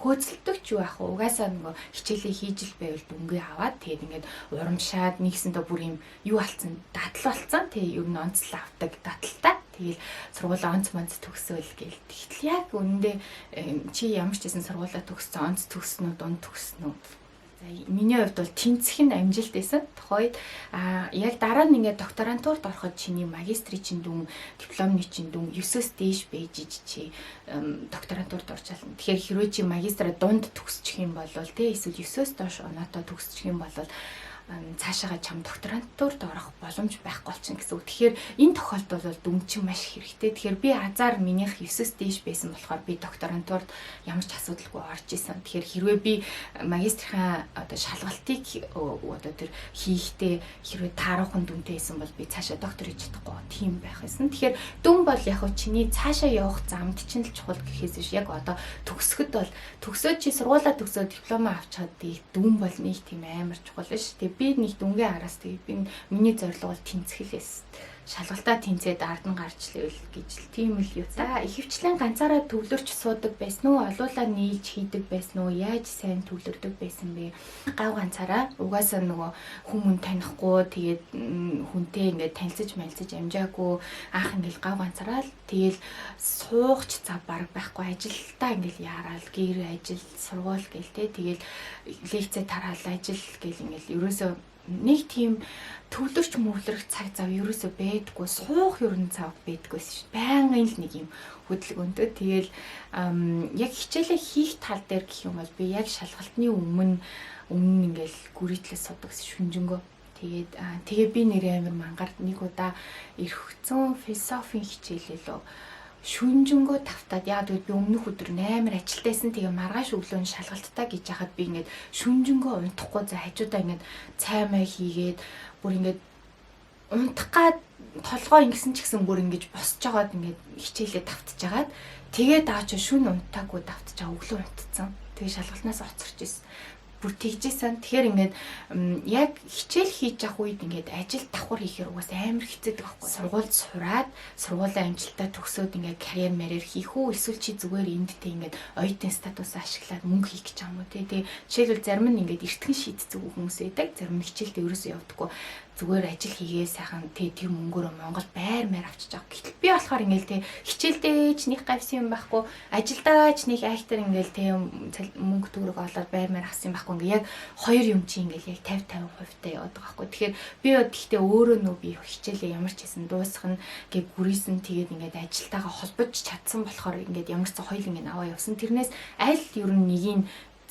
хөөцөлдөг ч юу ах вэ? Угаасаа нөгөө хичээлээ хийж л байвал дүнгээ аваад тэгээд ингээд урамшаад нэгсэндээ бүр юм юу алцсан датал болсон. Тэгээ ер нь онцлол авдаг даталтай. Тэгэл сургуулаа онц монц төгсөөл гээл. Тэгтэл яг үнэндээ чи ямар ч гэсэн сургуулаа төгссөн онц төгснөө дунд төгснөө. За миний хувьд бол тэнцэх нь амжилт байсан. Тухайд яг дараа нь ингээд докторантурт ороход чиний магистрийн чинь дүн, дипломны чинь дүн 9-өөс дээш байж чи докторантурт орж чадна. Тэгэхээр хэрвээ чи магистраа дунд төгсчих юм бол тий эсвэл 9-өөс доош оноотой төгсчих юм бол цаашаага чам докторантурт орох боломж байхгүй болчихно гэсэн үг. Тэгэхээр энэ тохиолдолд бол дүнчин маш хэрэгтэй. Тэгэхээр би азар минийх 9-с дээш байсан болохоор би докторантурт ямар ч асуудалгүй орж исэн. Тэгэхээр хэрвээ би магистрийн одоо шалгалтыг одоо тэр хийхдээ хэрвээ тааруухан дүнтэй байсан бол би цаашаа доктор хийж чадахгүй тийм байх байсан. Тэгэхээр дүн бол яг хөө чиний цаашаа явах замд чинь л чухал гэхээс биш. Яг одоо төгсгöd бол төгсөөд чи сургуулаа төгсөөд диплома авчихад дүн бол нэг тийм амар чухал биш. Тэгээ би нэг дүнгийн араас тэгээ би миний зорилго бол тэнцгэлээс шалгалтаа тэнцээд ард нь гарч лээвэл гэж л тийм л юу. За ихэвчлэн ганцаараа төвлөрч суудаг байсан уу? Олуулаа нийлж хийдэг байсан уу? Яаж сайн төвлөрдөг байсан бэ? Гав ганцаараа угаасаа нөгөө хүмүүн танихгүй тэгээд хүнтэй ингээд танилцаж амжаагүй анх ингээд гав ганцаараа л тэгэл суугч цав баг байхгүй ажилдаа ингээд яараал гэр ажил сургууль гээл те тэгэл лекцээ тараал ажил гээл ингээд ерөөсөө нэг тийм төвлөрч мөвлөрөх цаг зав ерөөсөө байдгүй суух ерөн цав байдгүй шүү. Байнгын л нэг юм хөдөлгөөнтэй. Тэгэл яг хичээлээ хийх тал дээр гэх юм бол би яг шалгалтны өмнө ингээл гүрийтлээс судаг шүнжэнгөө. Тэгээ би нэрээ амир мангаар нэг удаа эрхцэн философийн хичээлээ лөө шүнжэнгөө тавтаад яа тэгвэл би өмнөх өдөр амар ажилтайсан тэгээ маргааш өглөө шалгалттай гэж яхад би ингээд шүнжэнгөө унтахгүй за хажуудаа ингээд цаймаа хийгээд бүр ингээд унтах гад толгоо ингэсэн ч гэсэн бүр ингэж босч жагаад ингээд хичээлээ тавтчихагаад тэгээд аач шүн унтаагүй тавтчихаа өглөө унтцсан. Тэгээ шалгалтнаас оцорч ирсэн. Бүр тэгжсэн. Тэгэхээр ингээд яг хичээл хийж явах үед ингээд ажил давхар хийхээр угаас амар хэцэдэг байхгүй. Сургуульд сураад сургуулийн амжилтаа төгсөөд ингээд карьер мэрээр хийх үү эсвэл чи зүгээр эндтэй ингээд оюутны статусаа ашиглаад мөнгө хийх гэж юм уу те. Тэгээ жишээлбэл зарим нь ингээд эртхэн шийддэг хүмүүс байдаг. Зарим нь хичээлдээ ерөөсөө явдаггүй. Зүгээр ажил хийгээ сайхан тийм мөнгөөр Монгол байр маяг авчиж байгаа. Гэтэл би болохоор ингээл те хичээлдээ ч нэг гавьсан юм байхгүй, ажилдаа ч нэг айхтар ингээл те мөнгө төгрөг олоод байр маяг авсан юм байхгүй. Ингээ яг хоёр юм чи ингээл яг 50-50% та яваад байгаа байхгүй. Тэгэхээр би гэхдээ өөрөө нөө би хичээлээ ямар ч хэсэн дуусгах нь гээ гүрийсэн тэгээд ингээд ажилтаагаа холбож чадсан болохоор ингээд ямар ч соёл ингээд аваа явсан. Тэрнээс аль ер нь нэгийг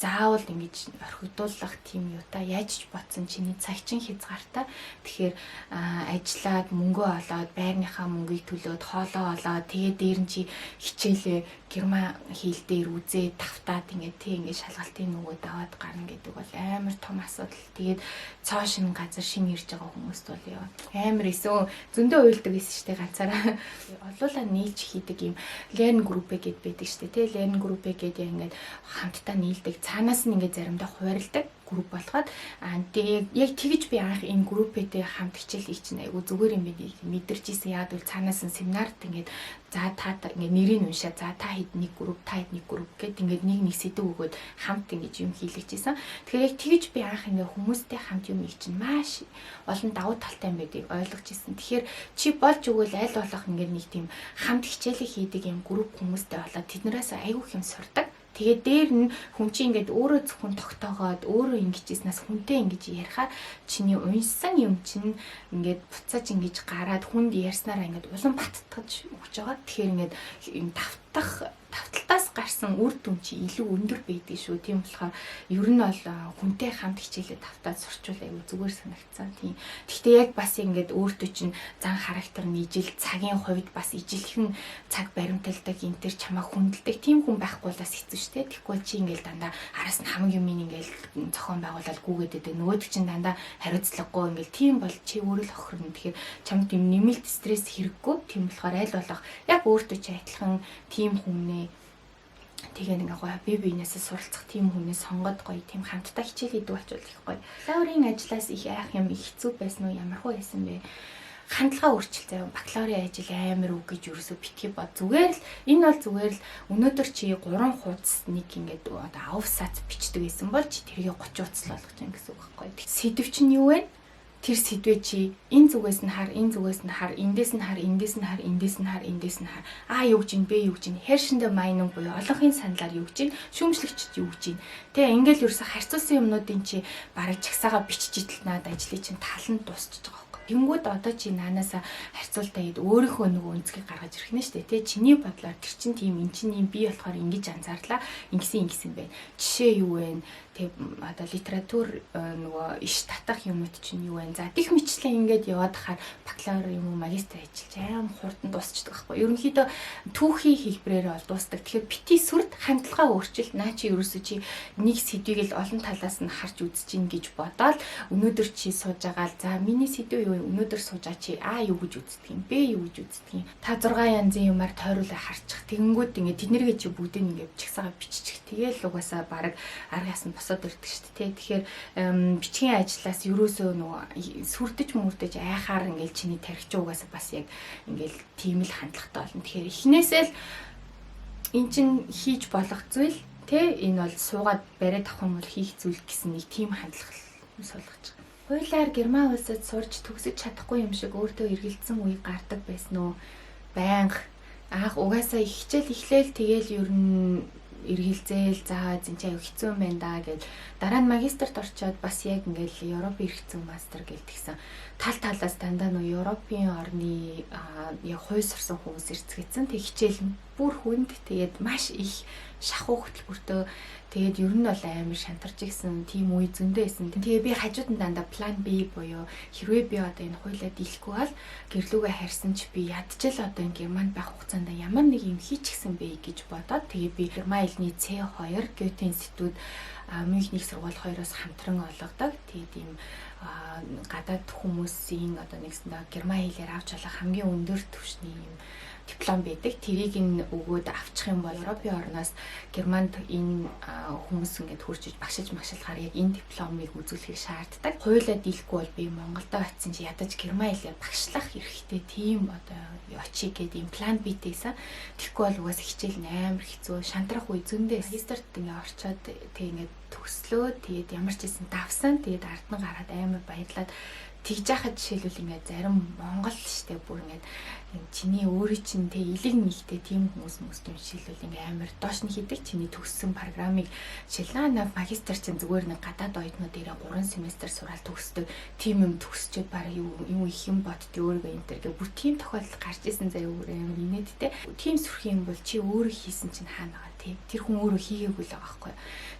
заавал ингэж орхигдуулах тийм юу та яаж ч бодсон чиний цаг чин хязгаартай. Тэгэхээр ажиллаад мөнгөө олоод байрныхаа мөнгийг төлөөд хоолоо олоод тэгээд дээр нь чи хичээлээ герман хэл дээр үзээ тавтаад ингээд тэг ингээд шалгалтын нөгөөд аваад гарна гэдэг бол амар том асуудал. Тэгээд цоо шин газар шин ирж байгаа хүмүүст бол яа амар эсөө зөндөө уйлдаг гэсэн штэ ганцаараа олуулаа нийлж хийдэг юм learn group гэд байдаг штэ тэг learn group гэдэг ингээд хамтдаа нийлдэг цаанаас нь ингээд заримдаа хуваарилдаг групп болгоод тэгээ яг тэгж би анх энэ группэтэй хамт хичээл хийчихнэ айгу зүгээр юм би мэдэрч ийсэн яад бол цаанаас нь семинарт ингээд за та ингээд нэрийг уншаа за та хэд нэг групп та хэд нэг групп гэд ингээд нэг сэдв өгөөд хамт ингэж юм хийлгэжсэн. Тэгэхээр яг тэгж би анх ингээд хүмүүстэй хамт юм хийж чинь маш олон давуу талтай юм байдгийг ойлгож ирсэн. Тэгэхээр чи болж өгвөл аль болох ингээд нэг тийм хамт хичээлээ хийдэг юм групп хүмүүстэй болоод тэднээс айгу хэм сурдаг. Тэгээд дээр нь хүн чинь ингээд өөрөө зөвхөн тогтоогоод өөрөө ингэжсэнээс хүнтэй ингэж ярихаар чиний уншсан юм чинь ингээд буцааж ингэж гараад хүнд ярьснараа ингээд улам баттгаж өгч байгаа. Тэгэхээр ингээд юм тавталтаас гарсан үр дүн чи илүү өндөр байдаг шүү. Тийм болохоор ер нь бол хүнтэй хамт хичээлээ тавтаад сурчвал аюу зүгээр санагдсан. Тийм. Гэхдээ яг бас ингээд өөртөө чинь зан характер нь ижил цагийн хувьд бас ижилхэн цаг баримталдаг энэ төр чамаа хүндэлдэг тийм хүн байхгүй бас хэцүү шүү дээ. Тэгэхгүй чи ингээд дандаа араас нь хамаг юм ингээд зохион байгуулаад гүгээд байдаг. Нөгөөд чинь дандаа хариуцлагагүй ингээд тийм бол чи өөрөө л хохирно. Тэгэхээр чамд юм нэмэлт стресс хэрэггүй. Тийм болохоор аль болох яг өөртөө чи адилхан тийм хүнээ тэгээ нэг гоё би биенээсээ суралцах тийм хүнээс сонгоод гоё тийм хамтдаа хичээл хийдэг болчихвол их гоё. Бакалаврын ажлаас их яах юм их хэцүү байсан уу ямар хөө байсан бэ? Хандлага өөрчлөлт заяа бакалаврын ажил амар үг гэж юусоо битгий бод. Зүгээр л энэ бол зүгээр л өнөөдөр чи 3 хуудас нэг ингээд одоо авсац бичдэг байсан бол чи тэргээ 30 хуудас л болгож байгаа гэсэн үг байхгүй. Сэдв чинь юу вэ? Тэр сэдвээ чи энэ зүгээс нь хар, энэ зүгээс нь хар, эндээс нь хар, эндээс нь хар, эндээс нь хар, эндээс нь хар. А юу гэж, Б юу гэж, хайршиндэ майнинг буюу олонхын саналаар юу гэж, шүүмжлэгчд юу гэж. Тэгээ ингээл ерөөсө харьцуулсан юмнуудын чи бараг чагсаага бичиж идэл наад ажлыг чинь тал нь дуусчихж байгаа. Тэнгүүд одоо чи наанаасаа харьцуултаа ид өөрийнхөө нөгөө өнцгийг гаргаж ирэх нэ штэ тий чиний бодлоор тэр чин тийм эн чинь юм би болохоор ингэж анзаарлаа ингэсэн байна. Жишээ юу вэ? тэг одоо литератур нөгөө иш татах юмуд чинь юу вэ? За дэх мэтчлэн ингээд яваад хахаар бакалавр юм уу магистр ажиллаж аим хурдан дуусчдаг байхгүй. Ерөнхийдөө түүхийн хэлбэрээр бол дуустдаг. Тэгэхээр бити сүрд хандлагаа өөрчил наа чи ерөөсөө чи нэг сэдвийг л олон талаас нь харж үзэж гин гэж бодоод өнөөдөр чи сууж байгаа л за миний сэдв юу өнөөдөр суужаа чи А юу гэж үздэг юм Б юу гэж үздэг юм та 6 янзын юмар тойруулаа харчих. Тэгэнгүүт ингээд тэднэргээ чи бүгдийг ингээд бичгсаага биччих. Тэгээл угаасаа баг аргаас нь босоод ирдэг шүү дээ. Тэгэхээр бичгийн ажлаас ерөөсөө нөгөө сүрдэж мөрдөж айхаар ингээд чиний тархич угаасаа бас яг ингээд тийм л хандлагатай болно. Тэгэхээр эхнээсээ л эн чин хийж болох зүйл тэ энэ бол суугаад бариад авах юм бол хийх зүйл гэсэн нэг тийм хандлага суулгаж байгаа. Хуулиар Герман улсад сурч төгсөж чадахгүй юм шиг өөртөө эргэлдсэн үе гардаг байсан уу? Байнга анх угаасаа эхлээл тэгээл ер нь эргэлзээл за зинчээ аяг хэцүү юм байна да гэж дараа нь магистрт орчоод бас яг ингээл Европ эрхцэн мастер гэлтгсэн тал талаас дандаа нөө Европын орны яг хууль сурсан хүмүүс ирцгээсэн тэг хичээл бүр хүнд тэгээд маш их шахуу хөтөлбөртөө тэгээд ер нь бол амар шантарч игсэн тийм үе зөндөө байсан. Тэгээ би хажууд нь дандаа план B буюу хэрвээ би одоо энэ хуулиа дийлэхгүй бол гэрлүүгээ харьсан ч би ядчил одоо энэ Германд байх хугацаанд ямар нэг юм хийчихсэн бэ гэж бодоод тэгээ би Герман хэлний C2 Goethe институт Мюнхний сургууль хоёроос хамтран олгодог. Тэгээд ийм гадаад хүмүүсийн одоо нэгсэндээ Герман хэлээр авч болох хамгийн өндөр түвшний юм диплом байдаг. Тэрийг нь өгөөд авчих юм бол Европын орноос Германд энэ хүмүүс ингээд хурцж багшиж магшилахаар яг энэ дипломыг үзүүлэхийг шаарддаг. Хуулиа дийлэхгүй бол би Монголдо очисон чи ядаж Герман хэлээр багшлах эрхтэй тийм одоо очие гэдэг юм план битээсэн. Тэгэхгүй бол угаас хичээл амар хэцүү шантрах үе зөндөө магистрт ингээд орчоод тэг ингээд төгслөө. Тэгээд ямар ч гэсэн давсан. Тэгээд ард нь гараад амар баярлаад тэгж яхад жишээлбэл ингээд зарим Монгол штэ бүр ингээд чиний өөрийн чинь тэг илэг нэгтэй тийм хүмүүс юм жишээлбэл ингээд амар доош нь хийдэг чиний төгссөн программыг жишээлнаа магистр чинь зүгээр нэг гадаад оюутнууд ирээ 3 семестр сураад төгсдөг тийм юм төгсчөөд баг юу их юм боддгий өөрийгөө энэ төр бүр тийм тохиолдол гарч исэн заяа өөр амар инээдтэй тийм сүрх юм бол чи өөрөө хийсэн чинь хаана байгаа тийм тэр хүн өөрөө хийгээгүй л байгаа байхгүй.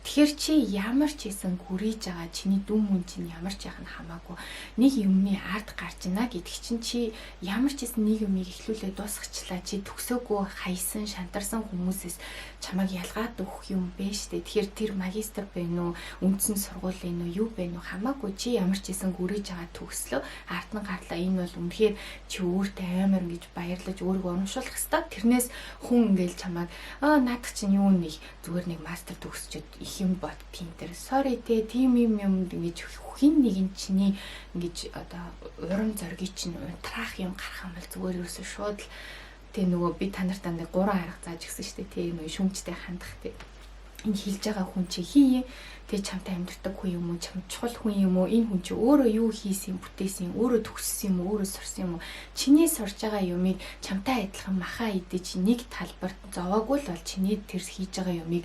Тэгэхээр чи ямар ч хийсэн гүрийж байгаа чиний дүн мөн чинь ямар ч яхах нь хамаагүй нэг юмны ард гарч ийна гэдэг чинь чи ямар ч хийсэн нэг юмыг эхлүүлээ дуусгачлаа чи төгсөөгүй хайсан шантарсан хүмүүсээс чамайг ялгаад өгөх юм бэ штэ. Тэгэхээр тэр магистр байна уу үндсэн сургууль энэ юу байна уу хамаагүй чи ямар ч хийсэн гүрийж байгаа төгслөө ард нь гарлаа энэ бол үнэхээр чи өөртөө амар ингэж баярлаж өөрийгөө урамшуулах хэвээр тэрнээс хүн ингээл чамайг наадах чинь юу нэг зүгээр нэг мастер төгсчөөд их юм бод тийм тэр sorry те тийм юм ингэж хин нэг нь чиний ингэж одоо урам зориг чинь унтраах юм гарах юм бол зүгээр ерөөсөө шууд л тэг нөгөө би та нарт нэг 3 арга зааж өгсөн шүү дээ тийм нөгөө шүмжтэй хандах тийм энэ хэлж байгаа хүн чи хий тэг чамтай амьдэрдэг хүн юм уу чам чухал хүн юм уу энэ хүн чи өөрөө юу хийсэн бүтээсэн өөрөө төгссөн юм уу өөрөө сурсан юм уу чиний сурж байгаа юмыг чамтай адилхан махаа идэ чи нэг талбарт зовоогүй л бол чиний тэр хийж байгаа юмыг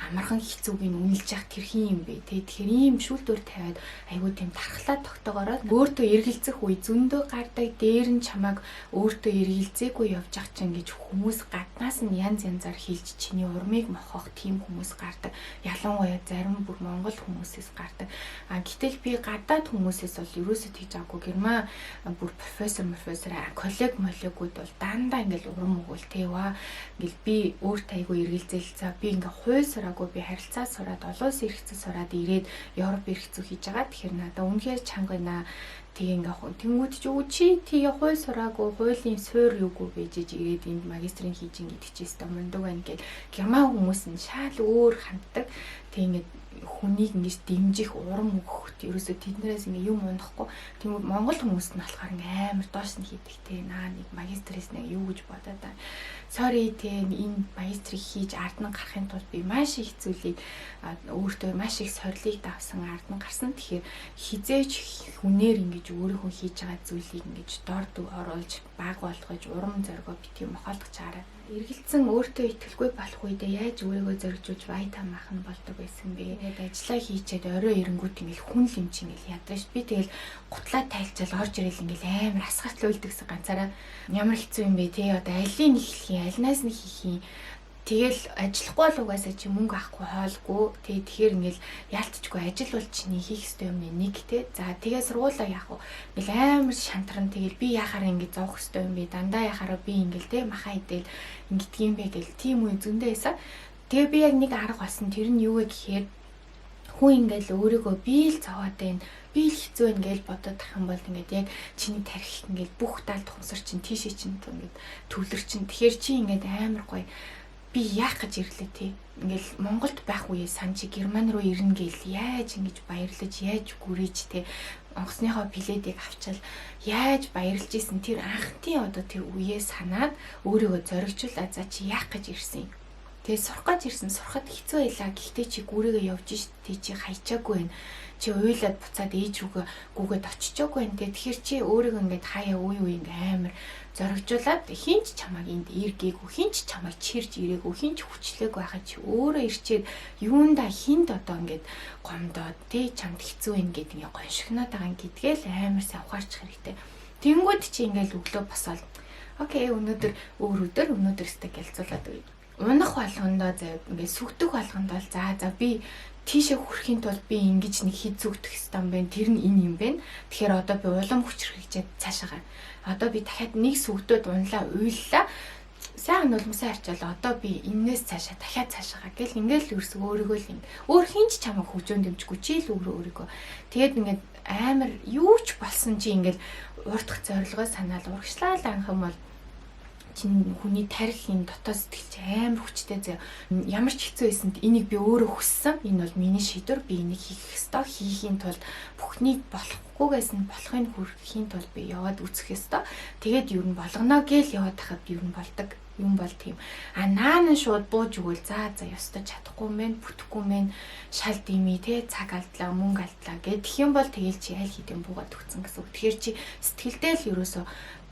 амархан хэцүүг нь үнэлж явах тэр хин юм бэ тэг тэгэхээр ийм шүүлтүр тавиад айгүй тийм тархлаа тогтоогороод өөртөө эргэлзэх үе зөндөө гардаг дээр нь чамайг өөртөө эргэлзээгүй явж ах чинь гэж хүмүүс гаднаас нь янз янзаар хэлж чиний урмыг мохох тийм хүмүүс гардаг ялангуяа зарим бүр Монгол хүмүүсээс гардаг. Гэтэл би гадаад хүмүүсээс бол ерөөсөө тэгж авахгүй Герман бүр профессор коллег бол дандаа ингээл урам өгвөл тэваа ингээл би өөртөө айгүй эргэлзээл за би ингээ хууль сураагүй би харилцаа сураад олон улсын эрхцээ сураад ирээд Европ эрхцүү хийж байгаа. Тэгэхээр надаа үнэхээр чанга байна. Тэгээ ингээ тэнгууд ч үгүй чи тэгээ хууль сураагүй хуулийн суурь юугүй бийж ирээд энд магистрийн хийж ин гэдэг чи өстө мундаг байна гэд Герман хүмүүс нь шал өөр ханддаг. Тэгээ ингээ хүнийг ингэж дэмжих урам өгөхт ерөөсөө тэднээс ингээ юм унахгүй. Тэнгүүд Монгол хүмүүс нь болохоор ингээ амар доош нь хийдэг те наа нэг магистрээс нэг юу гэж бодоод байна. Sorry те энэ магистрийг хийж ард нь гарахын тулд би маш их зүйлийг өөртөө маш их сорилыг давсан ард нь гарсан. Тэгэхээр хизээч хүнээр ингэж өөрийнхөө хийж байгаа зүйлийг ингэж дор оруулж баг болгож урам зоригоо бити мохоолдож чаарай. Эргэлцэн өөртөө итгэлгүй болох үедээ яаж өөрийгөө зоригжуулж баятаа махан болдог байсан бэ? Тэгээд ажиллаа хийчээд орой эрэнгүүт ингээл хүн лимч ингээл ядраа ш. Би тэгэл гутлаа тайлчаал орж ирэл ингээл амар асгатлуулдагсан ганцаараа ямар хэцүү юм бэ те одоо алийг нэг хэлхий, альнаас нэг хийхий Тэгэл ажиллахгүй л угаасаа чи мөнгө авахгүй хоолгүй. Тэгэхээр ингээл яалтчгүй ажил бол чиний хийх ёстой юмны нэг те. За тэгээ сургуулаа яах вэ? Ингээл амар шантарна. Тэгэл би яхаараа ингээд зовх ёстой юм би. Дандаа яхаараа би ингээл те махаа идэл ингээд юм бэ гэл тийм үе зөндөө байсан. Тэгээ би яг нэг арга болсон. Тэр нь юу вэ гэхээр хүн ингээл өөрийгөө би л зовоод байна. Би л хэцүү ингээл бодоод тах юм бол ингээд яг чиний тарих ингээл бүх даалт хумсар чинь тийшээ чинь ингээд төвлөр чинь. Тэгэхээр чи ингээд амар гоё би яах гэж ирлээ тий. Ингээл Монголд байх үе санжи Герман руу ирнэ гэл яаж ингэж баярлаж яаж гүрэж тий. Онгоцныхоо билетийг авчаал яаж баярлж исэн тэр анхны одоо тэр үеэ санаад өөрийгөө зоригжуулаад за чи яах гэж ирсэн юм. Тэгээ сурах гэж ирсэн. Сурахад хэцүү байлаа. Гэхдээ чи гүрийгээ явж тий чи хайчаагүй байна. Чи уйлаад буцаад ээж рүүгээ гүгээд очичоогүй байна. Тэгэхээр чи өөрийгөө ингээд хаяа үе ингээд амар зоригжуулаад хинч чамайг энд иргээгүй, хинч чамайг чирж ирээгүй, хинч хүчлээгүй байхад чи өөрөө ирчээд юундаа хинд одоо ингээд гомдоод тий чамд хэцүү юм гээд ингээд гоншигноод байгаа гэдгээл амар сайн ухаарчих хэрэгтэй. Тэнгүүд чи ингээд өглөө босоод окей өнөөдөр өнөөдөр сте гэлцүүлээд унах болгондоо зав ингээд сүгдэх болгондоо за би тийшээ хүрэхийн тулд би ингэж нэг хід зүгдэх юм байна. Тэр нь энэ юм байна. Тэгэхээр одоо би улам хүчрхэгжээд цаашаа. Одоо би дахиад нэг сүгдөөд унлаа, уйллаа. Сайн нулимсаа арчаал одоо би энээс цаашаа дахиад цаашаа гэл ингээл өрсөг өөрийгөө л өөр хинч чамайг хөгжөөн дэмжихгүй чи л өөрийгөө. Тэгээд ингээд амар юу ч болсон чи ингээл урдах зорилгоо санаал урагшлаа л анх юм бол чинь хүний тарих юм дотоод сэтгэл чи амар хүчтэй зэ ямар ч хэцүү байсанд энийг би өөрөө хүссэн. Энэ бол миний шийдвэр. Би энийг хийх ёстой. Хийхийн тулд бүхнийг болохгүйгээс нь болохыг хүрэхийн тулд би яваад үзэх ёстой. Тэгээд юу н болгоно гэл яваад тахад юу н болдог. Юм бол тийм. Наана шууд бууж өгвөл за ёстой чадахгүй мэн, бүтэхгүй мэн, шал дими те цаг алдлаа, мөнгө алдлаа гэх юм бол тэгэл чи аль хэдийн буугаад өгцөн гэсэн үг. Тэгэхээр чи сэтгэлдээ л ерөөсөө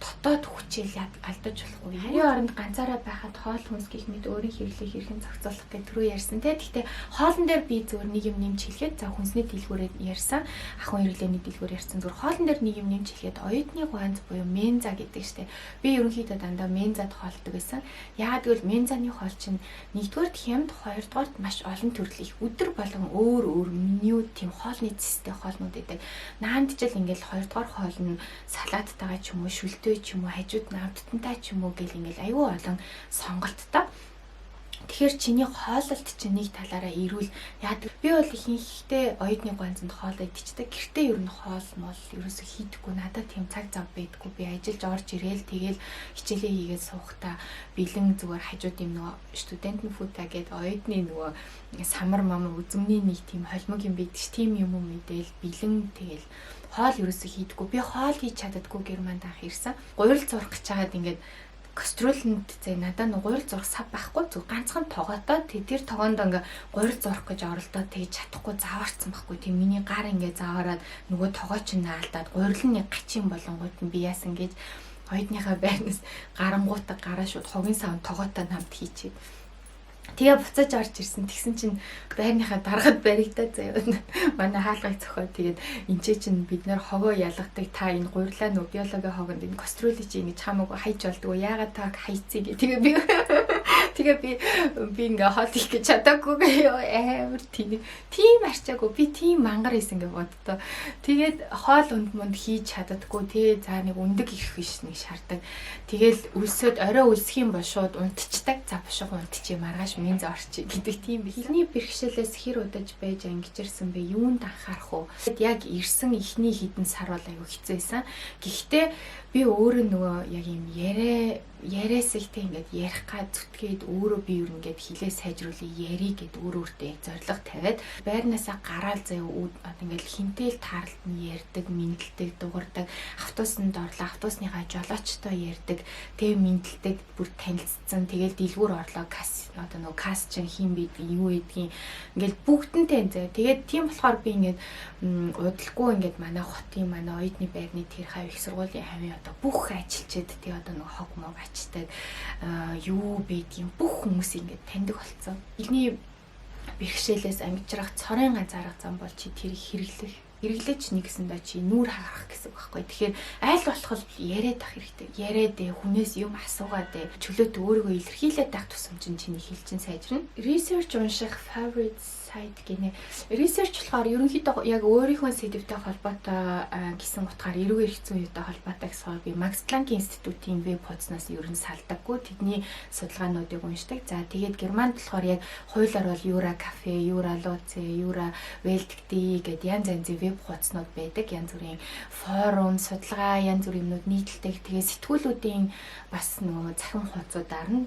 дотоод хүчээл алдаж болохгүй. Харийн оронд ганцаараа байхад хоол хүнс гэх мэт өөрийн хэрэглээ хэрхэн зохицуулах гэх түрүү ярьсан те. Гэхдээ хоолн дээр би зөвөр нэг юм нэмж хэлгээд за хүнсний дэлгүүрээр ярьсан. Ахуйн хэрэглээний дэлгүүр ярьсан. Зөвөр хоолн дээр нэг юм нэмж хэлгээд оюутны ганц буюу менза гэдэг штэ. Би ерөнхийдөө дандаа мензад хоолдог байсан. Яагаад гэвэл мензаны хоол чинь нэгдүгээр хямд, хоёрдугаарт маш олон төрөл их өдөр болгон өөр меню тийм хоолны цэстэй хоолнууд байдаг. Наанд ч л ингээл хоёрдугаар хоол нь салааттайгаа ч юм уу шүлтэй ч юм уу хажууд навдтантай ч юм уу гэл ингээл аюу олон сонголттой. Тэгэхээр чиний хооллолт чинь нэг талаараа ирүүл яадаг. Би бол ихэнхдээ оюутны ганцнд хоол идчихдэг. Гэртээ ер нь хоол мол ерөөсө хийдэггүй. Надад тийм цаг зав байдаггүй. Би ажиллаж орж ирээл тэгэл хичээлээ хийгээд суухдаа бэлэн зүгээр хажууд юм нөгөө студент фута гэдэг оюутны нөгөө самар мамар үзмний нэг тийм холимог юм байдаг ш. Тийм юм мэдээл бэлэн тэгэл хоол ерөөсө хийдэггүй. Би хоол хийж чаддаггүй Германд анх ирсэн. Гурил зурх гэж чагаад ингээд кастрюльнд зэ надад нэг гурил зурх сав байхгүй зүг ганцхан тооготой тэр тогоонд ингээ гурил зурх гэж оролдоод тэгж чадахгүй заваарцсан байхгүй тийм миний гар ингээ заваараад нөгөө тогоо чинь наалдаад гурилны гачин болонгууд нь би яасан гэж хоёрныхаа байрнаас гарангуутаа гараа шууд хогийн сав тогоотой намд хийчихэд тэгээ буцаж орж ирсэн. Тэгсэн чинь байрныхаа дарахад баригдаад заяа. Манай хаалгыг зөхөө тэгээд энчээ чинь бид нэр хогоо ялгадаг та энэ гурилаа нөө биологийн хогонд энэ кастрюлийг чи ингэж хамаагүй хайж болдгоо. Яагаад та хайцгийг тэгээ би ингээ хоол их гэж чадаагүй амар тийм арчаагүй. Би тийм мангар хийсэн гэж боддоо. Тэгээд хоол унд хийж чаддаггүй тий. За нэг өндөг их биш нэг шаарддаг. Тэгэл өлсөд орой өлсөх юм бол шууд унтцдаг. За бошго унтчих маргааш менз орчих гэдэг тийм биш. Эхний бэрхшээлээс хэр удаж байж ангижирсан бэ? Юунд анхаарах уу? Яг ирсэн эхний хэдэн сар бол аюу хэцээсэн. Гэхдээ би өөрөө нөгөө яг юм яриас ихтэй ингээд ярих га зүтгээд өөрөө би юу ингээд хилээ сайжруулах ярий гэд өөртөө яг зориг тавиад байрнаасаа гараал заяа ингээд хинтэл таарлт нь ярьдаг, мэдлдэг, дуурдаг, автобусанд орлоо, автобусныхаа жолоочтой ярьдаг, тэгээ мэдлдэг, бүр танилцсан, тэгэл дэлгүүр орлоо, касс одоо нөгөө касс чинь хин бид юу гэдгийг ингээд бүгдэнтэй заяа. Тэгээд тийм болохоор би ингээд удалгүй ингээд манай хотын манай оюутны байрны тэр хав их сургуулийн хавийн одоо бүх ажилчид тий одоо нөгөө хог мог ачдаг юу байдгийг бүх хүмүүс ингээд таньдаг болцсон. Эхний бэрхшээлээс амжирах цорын ганцаарга зам бол чи тэрийг хэрэглэх Хэрэглэж нэгсэндээ чи нүур хагарах гэсэн үг байхгүй. Тэгэхээр аль болох яриад ах хэрэгтэй. Яриад хүнээс юм асуугаад чөлөөт өөрийгөө илэрхийлээд байх тусам чиний хэлчин сайжирна. Research унших favorite site гинэ. Research болохоор ерөнхийдөө яг өөрийнхөө сэдвтэй холбоотой гэсэн утгаар эрүүг эрх зүйн үетэй холбоотой гэсэн би Max Planck Институтийн веб хуудаснаас ер нь салдаггүй. Тэдний судалгаануудыг уншдаг. За тэгээд Германд болохоор яг хуулиар бол Юра кафе, Юра луце, Юра Weltgdi гэдэг янз янзын веб хуудаснууд байдаг. Янз бүрийн форум, судалгаа, янз бүрийн юмнууд нийтэлдэг. Тэгээд сэтгүүлүүдийн бас нөгөө захин хуудасуудаар нь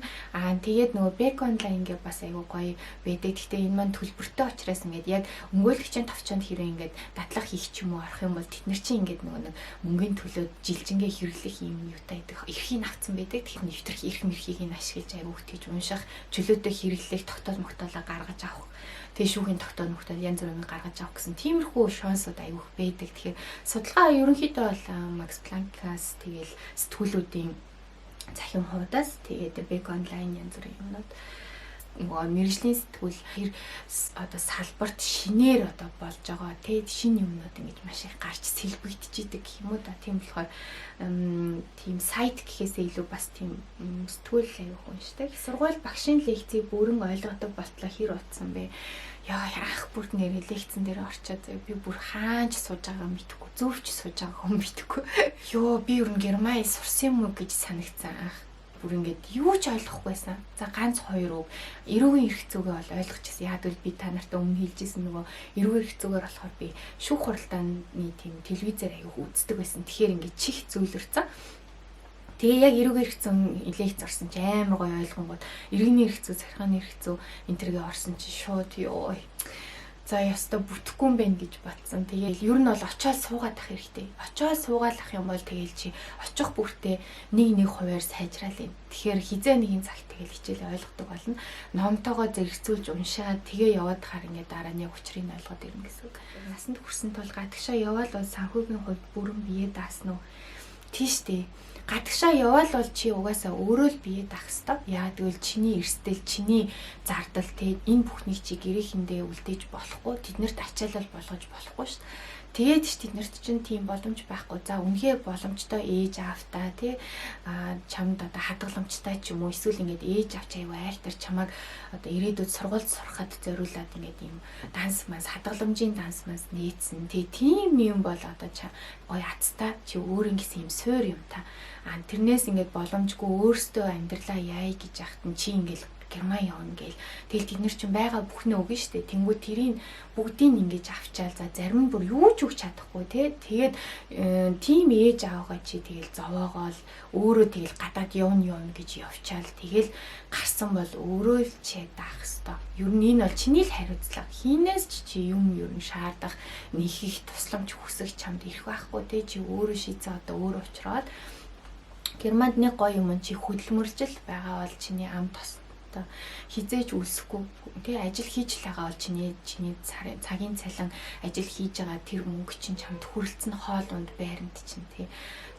тэгээд нөгөө Beck Online гэх бас айгүй гоё байдаг. Гэхдээ энэ маань төлбөртэй учраас ингээд яг өмгөөлөгчийн товчонд хэрэг ингээд дадлах хийх ч юм уу орох юм бол тэд нар чинь ингээд нөгөө нэг мөнгөний төлөөд жилжингээ хэвлэх юм юутай байдаг. Эрхийг авцсан байдаг. Тэгэхээр нэвтрэх эрх мэрхийг нь ашиглаж айгүй тэгж унших, чөлөөтэй хэрэглэх, тогтоол могтоолоо гаргаж авах. Тэгээ шүүхийн тогтоол могтоол янз бүрийн гаргаж авах гэсэн тиймэрхүү шансууд айгүй байдаг. Тэгэхээр судалгаа ерөнхийдөө бол Max Planck-аас тэгэл сэтгүүлүүдийн захин хуудаас тэгээд Beck Online янз бүрийн юмнууд нөгөө мэржлийн сэтгүүл одоо салбарт шинээр одоо болж байгаа тэгээд шинэ юмнууд ингэж маш их гарч сэлбэгдэж идэг юм уу да. Тийм болохоор тийм сайт гэхээсээ илүү бас тийм сэтгүүл аяг уншдаг. Сургууль багшийн лекцийг бүрэн ойлгодог болтлоо хэр утсан бэ? Яа анх бүр нэр лекцэн дээр орчоод би бүр хаанч сууж байгаа мэдэхгүй, зөвч сууж байгаа хүн мэдэхгүй. Йоо би ер нь Германд сурсан юм уу гэж санагцсан анх. Бүр ингээд юу ч ойлгохгүйсэн. За ганц хоёр үг эрүүгийн эрх зүйгээ бол ойлгочихсон. Яг л би та нартай өмнө хэлжсэн нөгөө эрүүгийн эрх зүйгээр болохоор би шүүх хуралдааны тийм телевизээр аяг үздэг байсан. Тэгэхээр ингээд чих зүйлэрсэн. Тэгээ яг эрүүгийн эрх зүйн лекц орсон чи амар гоё ойлгонгууд иргэний эрх зүй, захиргааны эрх зүй энэ төргээ орсон чи шууд ёо. За ястаа бүтэхгүй юм байна гэж батсан. Тэгээл ер нь бол очиод суугаад ах хэрэгтэй. Очиод суугаад ах юм бол тэгээл чи очих бүртээ нэг хувиар сайжраал юм. Тэгэхээр хизээ нэгэн цагт тэгээл хичээл ойлгодог болно. Номтойгоо зэрэгцүүлж уншаад тэгээ яваад хаар ингээд дараа нь яг учрыг ойлгоод ирнэ гэсэн үг. Насанд хүрсэн тул гадагшаа яваал бол санхүүгийн хувьд бүрэн бие даасан уу? Тийш дээ. Гадагшаа яваал бол чи угаасаа өөрөө л бие даах ёстой. Яагаад гэвэл чиний эрсдэл, чиний зардал энэ бүхнийг чи гэрээхэндээ үлдээж болохгүй. Тэднэрт ачаалал болгож болохгүй шүү дээ. Тэгээд тэднэрт чинь тийм боломж байхгүй. За үнэхээр боломжтой ээж аавтаа чамд одоо хадгаламжтай ч юм уу эсвэл ингээд ээж авч аягүй айлтар чамайг одоо ирээдүйд сургуульд сурахад зориулаад ингээд юм данс манс хадгаламжийн данс манс нээсэн. Тийм юм бол одоо гоё ацтай чи өөрийн гэсэн юм суур юм та. Тэрнээс ингээд боломжгүй өөртөө амьдралаа яая гэж яхад нь чи ингээд Герман явна гээл. Тэгэл тэд нар чинь байгаа бүхнээ өгнө штэ. Тэнгүү тэрийг бүгдийг ингэж авчаал. За зарим нь бүр юу ч өгч чадахгүй те. Тэгээд тим ээж аваагаа чи тэгэл зовоогоол өөрөө тэгэл гадаад явна гэж явчаал. Тэгэл гарсан бол өөрөө л чи даах хэвээр. Ер нь энэ бол чиний л хариуцлага. Хийнээс чи юм ер нь шаардах нэг их тусламж хүсэх чамд ирэх байхгүй те. Чи өөрөө шийдсэн одоо өөрөө уучраад Германд нэг гоё юм чи хөдөлмөржил байгаа бол чиний ам тос хизээж үлсэхгүй тий ажил хийж л байгаа бол чиний цагийн цалин ажил хийж байгаа тэр мөнгө чинь чамд хүрэлцэн хоол унд байранд чинь тий.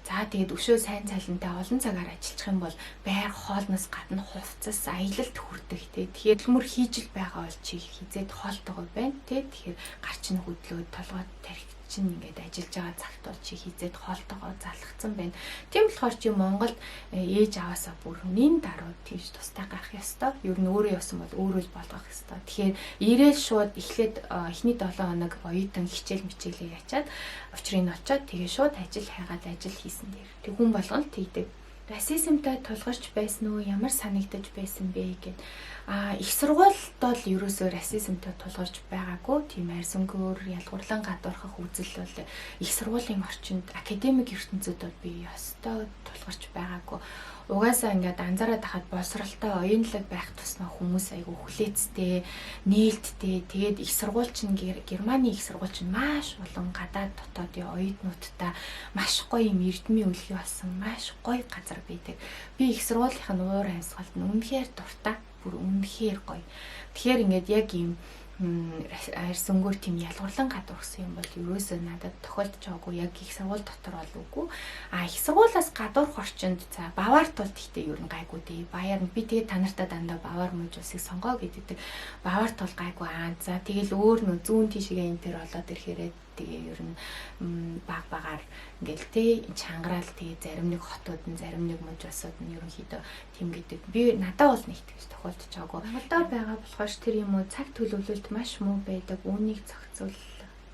За тэгээд өшөө сайн цалинтай олон цагаар ажиллах юм бол байр хоолноос гадна хувцас аялалд хүрдэг тий. Тэгэхээр хөдөлмөр хийж л байгаа бол чи хизээд хоолтойгоо байна тий. Тэгэхээр гарч нь хөдлөөд толгойд тарих чинь ингээд ажиллаж байгаа цагт бол чи хизээд хоолтойгоо залхацсан байна. Тийм болохоор чи Монголд ээж аваасаа бүр нин даруй тийж тустай гарах ёстой. Ер нь өөрөө явсан бол өөрөө л болгох ёстой. Тэгэхээр ирээл шууд эхлээд эхний 7 хоног оюутан хичээл мичээлээ ячаад учрыг нь очоод тэгээ шууд ажил хайгаад ажил хийсэн дээр. Тэг хүн болгоно тэгдэг. Расизмтай тулгарч байсан уу? Ямар санагдаж байсан бэ гэд. Их сургуульд бол ерөөсөө расизмтай тулгарч байгаагүй. Тийм арьсангөөр ялгуурлан гадуурхах үзэл бол их сургуулийн орчинд академик ертөнцид бол би ёстой тулгарч байгаагүй. Угаасаа ингээд анзаараад хахад боловсралтай оюунлаг байх тусмаа хүмүүс айгүй хүлээцтэй, нээлттэй. Тэгээд их сургууль чинь Германы их сургууль чинь маш олон гадаад дотоодын оюутнуудтай маш гоё юм эрдмийн үлгий болсон маш гоё газар байдаг. Би их сургуулийнх нь уур амьсгалд нь үнэхээр дуртай, бүр үнэхээр гоё. Тэгэхээр ингээд яг юм арьс өнгөөр тийм ялгуурлан гадуурсан юм бол ерөөсөө надад тохиолдож байгаагүй. Яг их сургууль дотор бол үгүй. Их сургуулиас гадуурх орчинд за Баварт бол тэгтээ ер нь гайгүй дээ. Баяр нь би тэгээ та нартай дандаа Бавар мужи улсыг сонгоо гэдэг. Баварт бол гайгүй. За тэгэл өөр нөө зүүн тийшээ энэ төр болоод ирэхээрээ тэгээ ер нь баг багаар ингээл тий чангараал тэгээ зарим нэг хотууд нь зарим нэг мужуудсууд нь ерөнхийдөө тийм гэдэг. Би надад бол нэг тэгж тохиолдож байгаагүй. Монголдо байгаа болохоор тэр юм уу цаг төлөвлөлт маш муу байдаг. Үүнийг зохицуул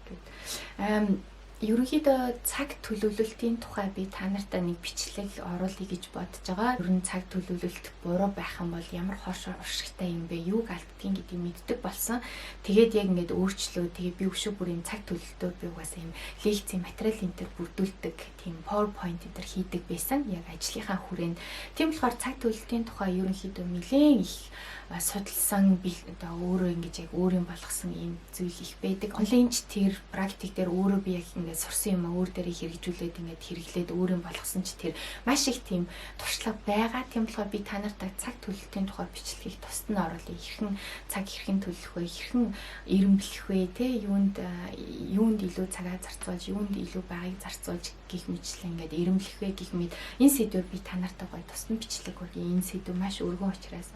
гэд. Ерөнхийдөө цаг төлөвлөлтийн тухай би та нартай нэг бичлэг оруулъя гэж бодож байгаа. Ер нь цаг төлөвлөлт буруу байх юм бол ямар хоошоо уршигтай юм бэ? Юуг алддгийг гэдгийг мэддэг болсон. Тэгээд яг ингээд өөрчлөө. Тэгээд би өшөө бүрийн цаг төлөвлөлтөө би угаасаа юм лекцийн материал энэ төр бүрдүүлдэг, тийм PowerPoint энэ төр хийдэг байсан. Яг ажлынхаа хүрээнд. Тийм болохоор цаг төлөвлөлтийн тухай ерөнхийдөө нэлээд их судалсан одоо өөрөө ингэж яг өөрийн болгосон юм зүйл их байдаг. Онлайнч тэр практик дээр өөрөө би яг ингээд сурсан юм өөр дээрээ хэрэгжүүлээд ингээд хэрэглээд өөрийн болгосон ч тэр маш их тийм туршлага байгаа. Тийм болохоор би та нартай цаг төлөвлөлтийн тухай бичлэгийг тусад нь оруулъя. Хэрхэн цаг хэрхэн төлөх вэ? Хэрхэн эренблэх вэ? Тэ юунд илүү цагаа зарцуулж, юунд илүү байгааг зарцуулж гих мэтлэн ингээд эренблэх вэ гих мэд. Энэ сэдвээр би та нартай гоё тусад нь бичлэг хүргэе. Энэ сэдв маш өргөн учраас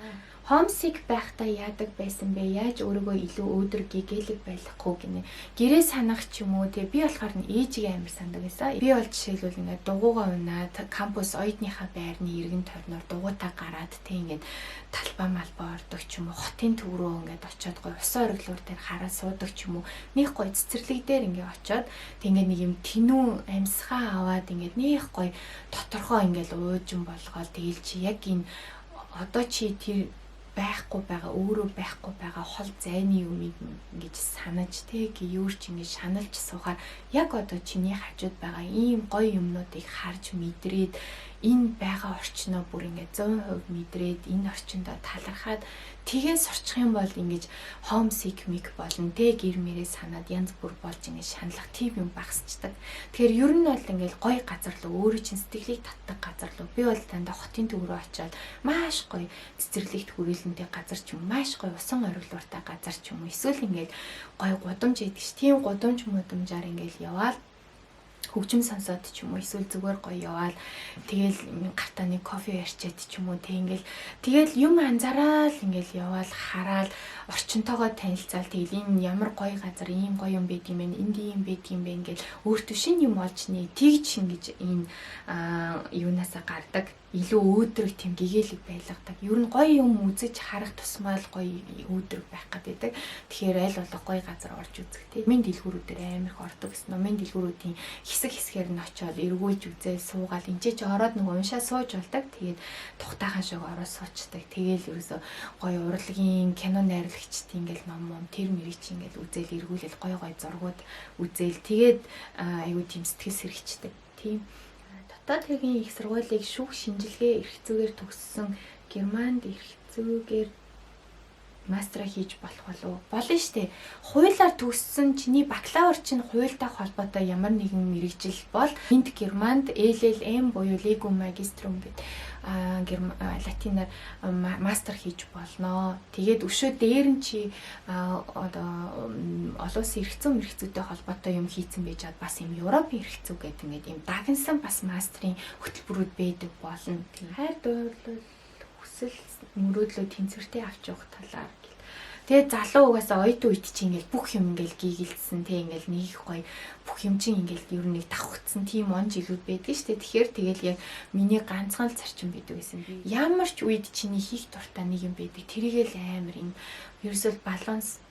homesick байхдаа яадаг байсан бэ? Яаж өөрийгөө илүү өөдөр гэгээлэг байлгахгүй гинэ. Гэрээ санах ч юм уу те би болохоор ээжигээ амар сандаг байсан. Би бол жишээлбэл ингээд дугуугаа унаад кампус оюутныхаа байрны эргэн тойрноор дугуйтаа гараад те ингээд талбай малбай ордог ч юм уу хотын төв рүү ингээд очиод гоё усан ориглуур дээр хараа суудаг ч юм уу. Нэг гоё цэцэрлэг дээр ингээд очиод тэгээд нэг юм тэнүү амьсгаа аваад ингээд нэг гоё доторхоо ингээд уужин болгоод тэгэл чи яг энэ одоо чи тэр байхгүй байгаа өөрөө байхгүй байгаа хол зайны юмыг ингэж санаж тэг юурч ингэж шаналж суугаар яг одоо чиний хажууд байгаа ийм гоё юмнуудыг харж мэдрээд энэ байгаа орчноо бүр ингэ 100% мэдрээд энэ орчиндөө талархаад тэгээ сурчих юм бол ингэж homesick мик болно тэг гэр мэрээ санаад янз бүр болж ингэ шаналх тийм юм багсчдаг. Тэгэхээр ер нь бол ингээл гоё газар руу өөрөө чинь сэтгэлийг татдаг газар руу би бол дандаа хотын төв рүү очиод маш гоё цэцэрлэгт хүрээлэнтэй газар ч юм маш гоё усан ориглууртай газар ч юм эсвэл ингээл гоё гудамж идэх ш. Тийм гудамж мудамжаар ингээл яваал хөгжим сонсоод ч юм уу эсвэл зүгээр гоё яваал тэгэл гартаа нэг кофе ярьчаад ч юм уу тэгэл юм анзаараад ингээл яваал хараал орчинтойгоо танилцаал тэгэл энэ ямар гоё газар ийм гоё юм байд юм бэ энд ийм байд юм бэ ингээл өөртөө шинэ юм олж нэ тэгж ингэж энэ юунаасаа гардаг илүү өөдрөг тийм гэгээлэг байлгадаг. Ер нь гоё юм үзэж харах тусмаа л гоё өөдрөг байх гэдэг. Тэгэхээр аль болох гоё газар орж үзэх тийм. Номын дэлгүүрүүдээр амар их ордог гэсэн. Номын дэлгүүрүүдийн хэсгээр нь очиод эргүүлж үзээ суугаал энэ ч ороод нэг уншаа сууж болдог. Тэгээд тухтайхан шиг ороо суучдаг. Тэгээл ерөөсө гоё урлагийн кино найруулагчдын ингээл ном тэр мэрийг чи ингээл үзээл эргүүлэл гоё зургууд үзээл тэгээд аюу тийм сэтгэл сэрэгчдэг. Тийм. Дотоод хэргийн их сургуулийг шүүх шинжилгээ эрх зүйгээр төгссөн Германд эрх зүйгээр мастера хийж болох болов. Болно штэ. Хуулиар төгссөн чиний бакалавр чинь хуультай холбоотой ямар нэгэн мэрэгжил бол энд Германд LLM буюу Legum Magistrum гэдэг латинаар мастер хийж болно. Тэгээд өшөө дээр нь чи одоо олон улсын эрх зүйтэй холбоотой юм хийцэн байж чад бас юм Европын эрх зүй гэдэг ингээд юм дагнсан бас мастрын хөтөлбөрүүд байдаг болно. Хайр дурлал хүсэл мөрөөдлөө тэнцвэртэй авч явах талаар тэгээ залуу угаасаа оюутан үед чи ингээл бүх юм ингээл гийгэлсэн тэг ингээл нэг их гоё бүх юм чи ингээл ер нь нэг давхцсан тийм он жилүүд байдаг штэ. Тэгэхээр тэгэл яг миний ганцхан л зарчим байдаг гэсэн би. Ямар ч үед чиний хийх дуртай нэг юм байдаг. Тэрийгэл амар юм ерөөсөл баланс.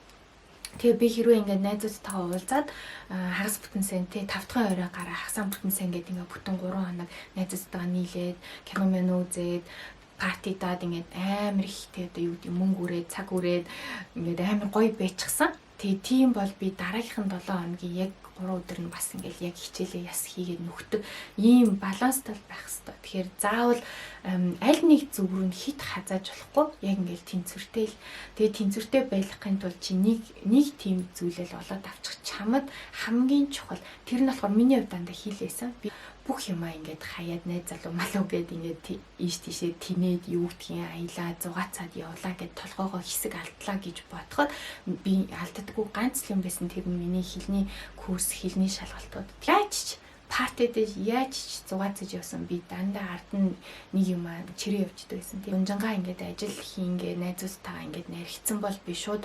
Тэгээ би хэрвээ ингээд найзуудтайгаа уулзаад хагас бүтэн сан тий 5 дахь орой гараа хагас бүтэн сан гэдэг ингээд бүтэн 3 хоног найзуудтайгаа нийлээд кино мэн үзээд парти даад ингээд амар их тэгээд юу гэдэг мөнгө үрээд цаг үрээд ингээд амар гоё байчихсан. Тэгээ тийм бол би дараагийнхын 7 хоногийн яг 3 өдөр нь бас ингээд яг хичээлээ яс хийгээд нөхдөг ийм баланстай байх хэрэгтэй. Тэгэхээр заавал аль нэг зүг рүү хит хазааж болохгүй яг ингээд тэнцвэртэй л тэгээ тэнцвэртэй байхын тулд чи нэг тийм зүйлэл олоод авчих чамд хамгийн чухал тэр нь болохоор миний хувьд дандаа хийлээсэн. Би бүх юмаа ингээд хаяад найз залуу малуу гэд ингээд ийш тийшээ тинээд юу гэдгийг аялаа зугаацаад явлаа гэд толгоогоо хэсэг алдлаа гэж бодоход би алддаггүй ганц л юм байсан тэр миний хэлний курс хэлний шалгалтууд яаж парти дээр яаж зугаацаж явсан би дандаа ард нь нэг юм чирээ явждаг байсан. Тийм унжангаа ингээд ажил хийнгээ найзуудтайгаа ингээд наригдсан бол би шууд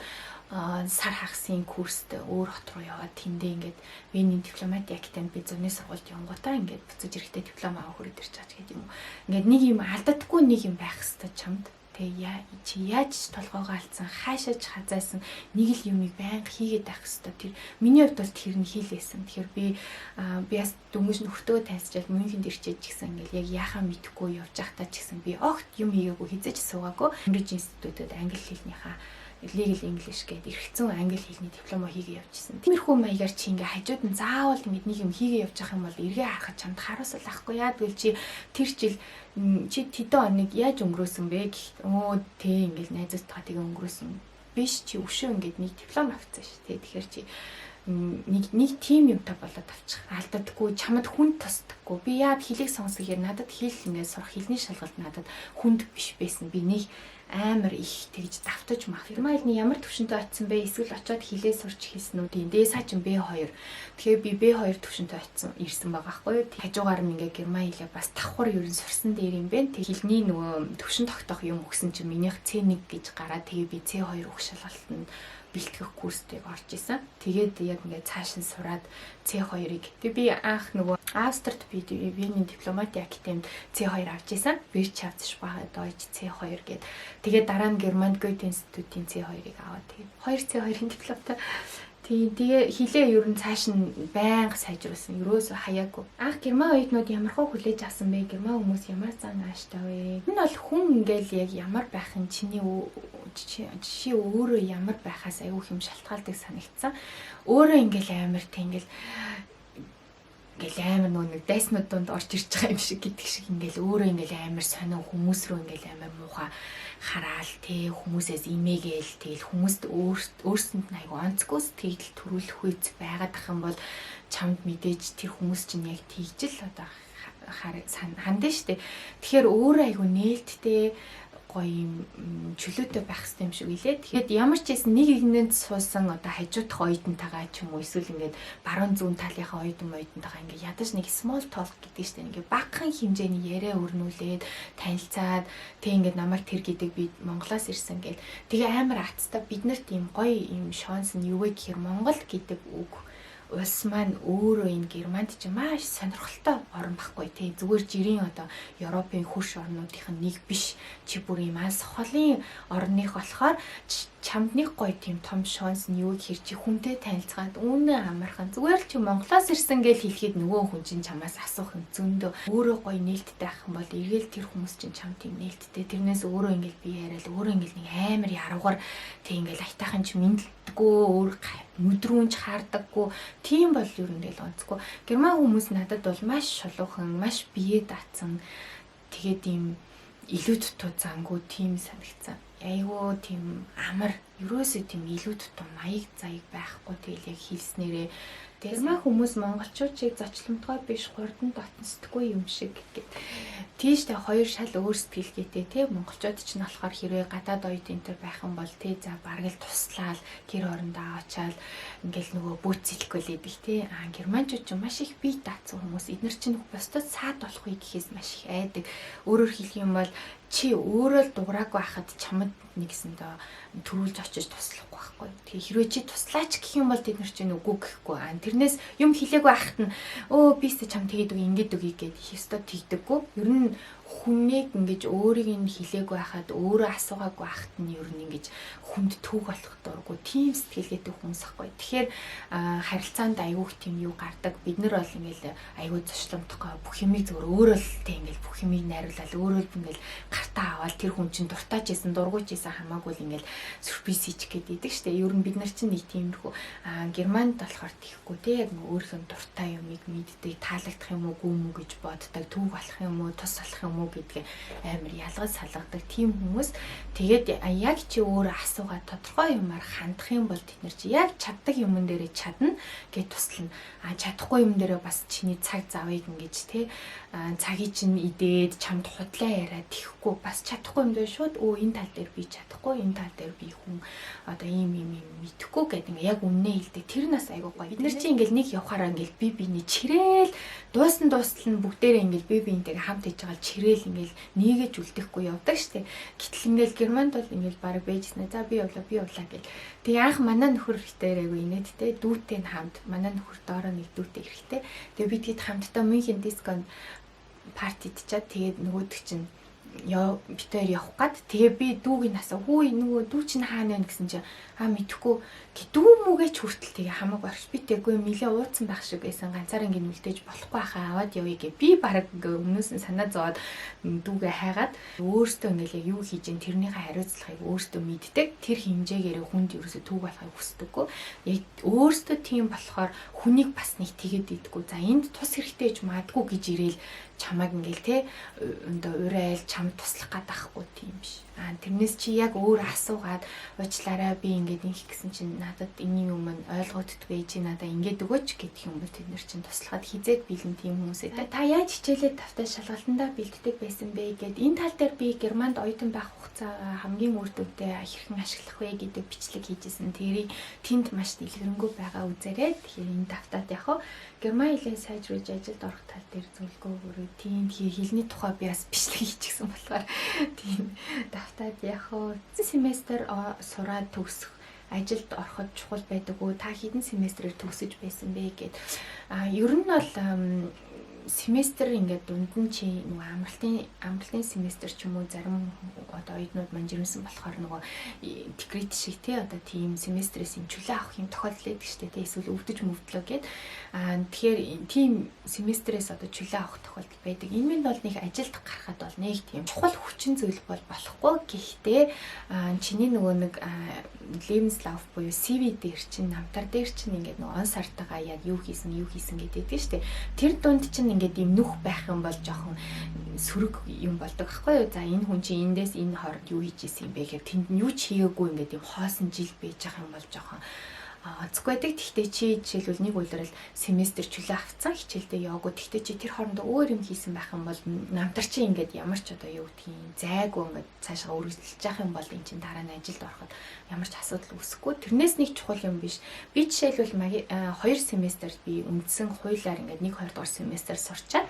сар хагасын курст өөр хот руу яваад тэндээ ингээд Венийн дипломат академид би зуны сургуульд явгуудаа ингээд буцаж ирэхдээ диплом авах хүрээд ирж байгаа гэдэг юм уу. Ингээд нэг юм алддаггүй нэг юм байх хэвээр чамд. Тэгээ чи яаж толгоогоо алдсан, хаашаач хазаасан нэг л юмыг байнга хийгээд байх хэвээр. Тэр миний хувьд бол тэр нь хийлээсэн. Тэгэхээр би бас дөнгөж нөхртөө танилцчаад Мюнхенд ирчээд ч гэсэн ингээд яг яхаа мэдэхгүй явж байхдаа ч гэсэн би огт юм хийгээгүй хизэж суугаагүй. Cambridge институтад англи хэлнийхаа legal English гэдэг эргэцэн англи хэлний дипломо хийгээ явжсэн. Тиймэрхүү маягаар чи ингээ хажууд нь заавал ингээ нэг юм хийгээ явж байгаа юм бол эргээ харахад чамд харуулсал ахгүй яа гэвэл чи тэр жил чи тэдэн оныг яаж өнгөрөөсөн бэ гэх тий ингээл найзуудтайгаа тэгээ өнгөрөөсөн биш чи өшөө ингээд нэг диплом авцсан шүү тий. Тэгэхээр чи нэг тим юмтай болоод авчих алддаггүй чамд хүнд тусдаггүй би яад хэлийг сонсгохээр надад хэл ингээд сурах хэлний шалгалт надад хүнд биш байсан би нэг амар их тэгж давтаж мах. Фирмайлны ямар төвшөнтэй очисон бэ? Эсвэл очиод хилээ сурч хийсэн үү? Дээ саачин B2. Тэгэхээр би B2 төвшөнтэй очисон ирсэн байгаа байхгүй юу? Хажуугаар нь ингээ герман хэлээ бас давхар ерөн сурсан дээр юм бэ. Тэг хэлний нөгөө төвшин тогтоох юм өгсөн чинь минийх C1 гэж гараад тэгээ би C2 өгөх шалгалтанд бэлтгэх курстыг орж исэн. Тэгээд яг ингээд цааш нь сураад C2-ыг. Тэгээ би анх нөгөө Австрид би Венийн дипломати академид C2 авч исэн. Wirtschafts Deutsch C2 гээд. Тэгээд дараа нь Германд Goethe институтын C2-ыг аваад тэгээд 2 C2-ын дипломтой. Тэгээ хилээ ер нь цааш нь байнга сайжруулсан. Ерөөсөө хаяагүй. Анх герман оюутнууд ямар хөө хүлээж авсан бэ? Герман хүмүүс ямар зан ааштай вэ? Энэ бол хүн ингээл яг ямар байх нь чи өөрөө ямар байхаас аюу хэм шалтгаалдаг санагдсан. Өөрөө ингээл амар ингээл амар нэг дайснууд донд орж ирж байгаа юм шиг гэдэг шиг ингээл өөрөө ингээл амар сонио хүмүүс рүү ингээл амар муухай хараал тий хүмүүсээс имээгээл тэгэл хүмүүст өөрсөнд айгу онцгой сэтгэл төрүүлэх үйц байгаад ах юм бол чамд мэдээж тэр хүмүүс чинь яг тэгж л одоо хандаа штэ. Тэгэхээр өөрөө айгу нээлттэй гоё юм чөлөөтэй байх хэрэгтэй юм шиг үлээ. Тэгэхээр ямар ч хэсэн нэг игнэнд суусан одоо хажуудах оюутантайгаа ч юм уу эсвэл ингээд баруун зүүн талынхаа оюутантайгаа ингээд ядаж нэг small talk гэдэг чинь ингээд багахан хэмжээний яриа өрнүүлээд танилцаад тэг ингээд намайг тэр гэдэг би Монголоос ирсэн гэл. Тэгээ амар атцтай бид нарт ийм гоё юм шанс нь юу вэ гэхээр Монгол гэдэг үг улс маань өөрөө энэ Германд ч маш сонирхолтой орн байхгүй тий зүгээр жирийн одоо Европын хөрш орнуудын нэг биш чи бүр юм алс холын орных болохоор чамд нэг гоё тийм том шанс нь юу гэхээр чи хүнтэй танилцгаад үнэн амархан зүгээр л чи Монголоос ирсэн гэж хэлэхэд нөгөө хүн чинь чамаас асуух юм зөндөө өөрөө гоё нээлттэй ах юм бол эргээл тэр хүмүүс чинь чам тийм нээлттэй тэрнээс өөрөө ингээл би яриад өөрөө ингээл нэг амар яруугаар тий ингээл айтайхан чи мэдлдэггүй өөр мүдрүүнч хаардаггүй тийм бол ер нь л онцгүй герман хүмүүс надад бол маш шулуухан маш бие даацсан тэгээд ийм илүү дутуу зангуу тийм санагцсан айгуу тийм амар ерөөсөө тийм илүү дутуу маяг заяг байхгүй тэгэл яг хэлснээрээ герман хүмүүс монголчуудыг зочломтгой биш хурдан дотносдгүй юм шиг гэд. Тийштэй хоёр шал өөр сэтгэлгээтэй те монголчууд ч нь болохоор хэрвээ гадаад оюутнаар байх юм бол те за бараг л туслаад гэр орондоо очаал ингээл нөгөө бүүцэлэхгүй л идэг те германчууд ч маш их бие даацсан хүмүүс эднэр чинь бусдад саад болохыг гэхээс маш их айдаг. Өөрөөр хэлэх юм бол чи өөрөө л дуураагүй байхад чамд нэгсэндээ төрүүлж очиж туслахгүй байхгүй. Тэгээ хэрвээ чи туслаач гэх юм бол тэд нар чинь үгүй гэхгүй. Тэрнээс юм хэлээгүй байхад нь бистэй чам тэгээд үгүй ингэж үгүй гэд хэвээр тэгдэггүй. Ер нь хүннийг ингэж өөрийг нь хэлээгүй байхад өөрөө асуугаагүй байхад нь ер нь ингэж хүнд төг болох дурггүй. Тийм сэтгэлгээтэй хүмүүс ахгүй. Тэгэхээр харилцаанд аюух тийм юу гардаг. Бид нар бол ингээл аюу зочломтгой бүх юмыг зөвөр өөрөө л тэг ингээл бүх юмыг найруулаад өөрөө л ингээл гартаа аваад тэр хүн чинь дуртаж исэн дургуйж исэн хамаагүй л ингээл сюрприз хийчих гээд идэг штэ. Ер нь бид нар чинь нэг тиймэрхүү Германд болохоор тийхгүй те яг өөрийнхөө дуртай юмыг мэддэг таалагдах юм уу гүм үү гэж боддог төв болох юм уу тус болох юм уу гэдгээ амар ялгаж салгадаг тийм хүмүүс. Тэгээд яг чи өөрөө асуугаад тодорхой юмар хандах юм бол тэд нар чи яг чаддаг юмн дээрээ чадна гэж туслана. Чадахгүй юм дээрээ бас чиний цаг завыг ингэж те цагийг чинь идээд чамд худлаа яриад тэхгүй бас чадахгүй юм дээр шууд энэ тал дээр би чадахгүй, энэ тал дээр би хүн одоо ийм мэдэхгүй гэдэг ингээ яг үннээ хэлдэг. Тэр нас айгуу гоё. Бид нар чинь ингээл нэг явахаараа ингээл би биний чирээл дуустал нь бүгдээрээ ингээл би биентэйгээ хамт хийж байгаа чирээл ингээл нийгэж үлдэхгүй явдаг штеп. Гэтэл ингээл Германд бол ингээл баг бэжснэ. За би явлаа гэл. Тэг анх манай нөхөр ихтэй айгуу инээдтэй дүүтэй нь хамт манай нөхөр доороо нэг дүүтэй ирэхтэй. Тэг бид хэд хамтдаа Мюнхен дисконд партид чад тэгээд нөгөөдөг чинь битээр явах гад тэгээ би дүүгийн насаа хүү нөгөө дүү чинь хаана вэ гэсэн чинь мэдэхгүй дүү мүгээч хүртэл тэгээ хамаагүй орч би тэггүй нилээ ууцсан байх шиг байсан ганцаар ингэ нүлдэж болохгүй хаа аваад явъя гэ би баг өмнөөс нь санаа зовоод дүүгээ хайгаад өөртөө ингээл юу хийж ин тэрнийхээ хариуцлагыг өөртөө мэддэг тэр хэмжээгээр хүнд ерөөсө төв болохыг хүсдэггүй яг өөртөө тийм болохоор хүнийг бас нэг тэгээд идэггүй за энд тус хэрэгтэй ч магадгүй гэж ирээл чамаг ингээл те өндөө урайл чамд туслах гээд байхгүй тийм биш. Тэрнээс чи яг өөр асуугаад уучлаарай би ингээд ингэх гэсэн чинь надад энэ юм ойлгогддгүй чи надаа ингээд өгөөч гэдэг юм бол тэд нар чинь туслахад хизээд бэлэн тийм хүмүүсээ та яаж хичээлээ тавтаа шалгалтандаа бэлддэг байсан бэ гэд энэ тал дээр би Германд оюутан байх хугацаагаа хамгийн үр дүнтэй хэрхэн ашиглах вэ гэдэг бичлэг хийжсэн. Тэрийг тэнд маш дэлгэрэнгүй байгаа үзээрэй. Тэгэхээр энэ тавтаад яг Герман хэлээ сайжруулж ажилд орох тал дээр зөвлөгөө өгөрөө. Тийм хэлний тухай би бас бичлэг хийчихсэн болохоор тийм тавтаад яг семестр сураад төгсөх ажилд ороход чухал байдаг уу? Та хэдэн семестрээр төгсөж байсан бэ гэд. Ер нь бол семестр ингээд дунд нь чи нөгөө амралтын семестр ч юм уу зарим одоо оюутнууд маань жирэмсэн болохоор нөгөө декрет шиг тий одоо тийм семестрээс юм чөлөө авах юм тохиолдол байдаг шүү дээ тий эсвэл өвдөж мөвдлөө гэд тэгэхээр тийм семестрээс одоо чөлөө авах тохиолдол байдаг. Энэ минь бол нэг ажилд гарахад бол нэг тийм чухал хүчин зүйл бол болохгүй гэхдээ чиний нөгөө нэг Lebenslauf буюу CV дээр чинь намтар дээр чинь ингээд нөгөө он сартагаа яг юу хийсэн гэдэг шүү дээ. Тэр дунд чинь ингээд юм нүх байх юм бол жоохон сөрөг юм болдог байхгүй юу? За энэ хүн чинь эндээс энэ хооронд юу хийж исэн юм бэ гэхээр тэнд нь юу ч хийгээгүй ингээд юм хоосон жил байж байгаа юм бол жоохон онцгүй байдаг. Тэгтээ чи жишээлбэл нэг үйлрэл семестр чөлөө авцсан хичээлдээ яваагүй. Тэгтээ чи тэр хоорондоо өөр юм хийсэн байх юм бол намтар чи ингээд ямар ч одоо юу гэдгийг зайгүй ингээд цаашаа үргэлжлэж явах юм бол эн чин дараа нь ажилд ороход ямар ч асуудал үүсэхгүй. Тэрнээс нэг чухал юм биш. Би жишээлбэл 2 семестрт би үндсэн хуулиар ингээд 1-2 дугаар семестр сурчаад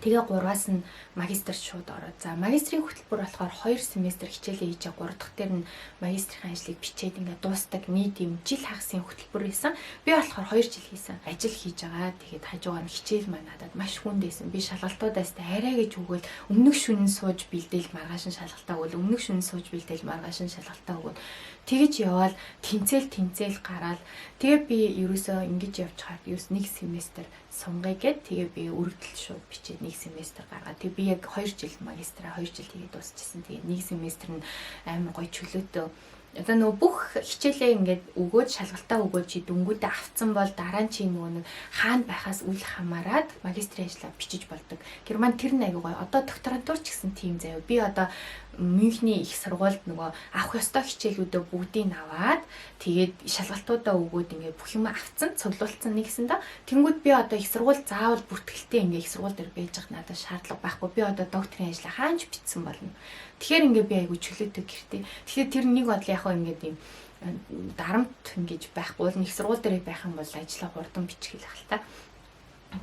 тэгээ 3-аас нь магистр шууд ороод. За магистрийн хөтөлбөр болохоор 2 семестр хичээлээ хийж 3 дахь дээр нь магистрийн ажлыг бичээд ингээд дуустдаг нийт юм жил хагасын хөтөлбөр байсан. Би болохоор 2 жил хийсэн. Ажил хийж байгаа. Тэгээд хажуугаар нь хичээл маань надад маш хүндээсэн. Би шалгалтуудаас арай гэж өгөөл өмнөх шөнө сууж бэлдээл маргааш нь шалгалтаа өгөөл өмнөх шөнө сууж бэлдээл маргааш нь шалгалтаа өгөөл тэгэж яваал тэнцэл гараал. Тэгээ би ерөөсөө ингэж явж хаад ерөөс 1 семестр сунгая гэд тэгээ би өргөдөл шууд бичээд 1 семестр гаргаад. Тэгээ би яг 2 жил магистраа 2 жил тэгээд дуусчихсан. Тэгээ 1 семестр нь амар гоё чөлөөтэй. Одоо нөгөө бүх хичээлээ ингээд өгөөд шалгалтаа өгөөд чи дөнгүүдээ авцсан бол дараа нь чи нөгөө нэг хаана байхаас үл хамааран магистрийн ажлаа бичиж болдог. Герман тэр нь аягүй гоё. Одоо докторантур ч гэсэн тийм заяа. Би одоо Мюнхний их сургуульд нөгөө авах ёстой хичээлүүдээ бүгдийг аваад тэгээд шалгалтуудаа өгөөд ингээд бүх юм авцсан, цуглуулсан нэгсэн доо. Тэнгүүд би одоо их сургууль заавал бүртгэлтэй ингээд их сургууль дээр байж байгаа надад шаардлага байхгүй. Би одоо докторийн ажлаа хаанч бичсэн болно. Тэгэхээр ингээд би айгүй чөлөөтэй гэртээ. Тэгэхээр тэр нэг бодол яг хөө ингээд юм дарамт ингэж байхгүй. Их сургууль дээр байх юм бол ажлаа хурдан бичих хэлэх л та.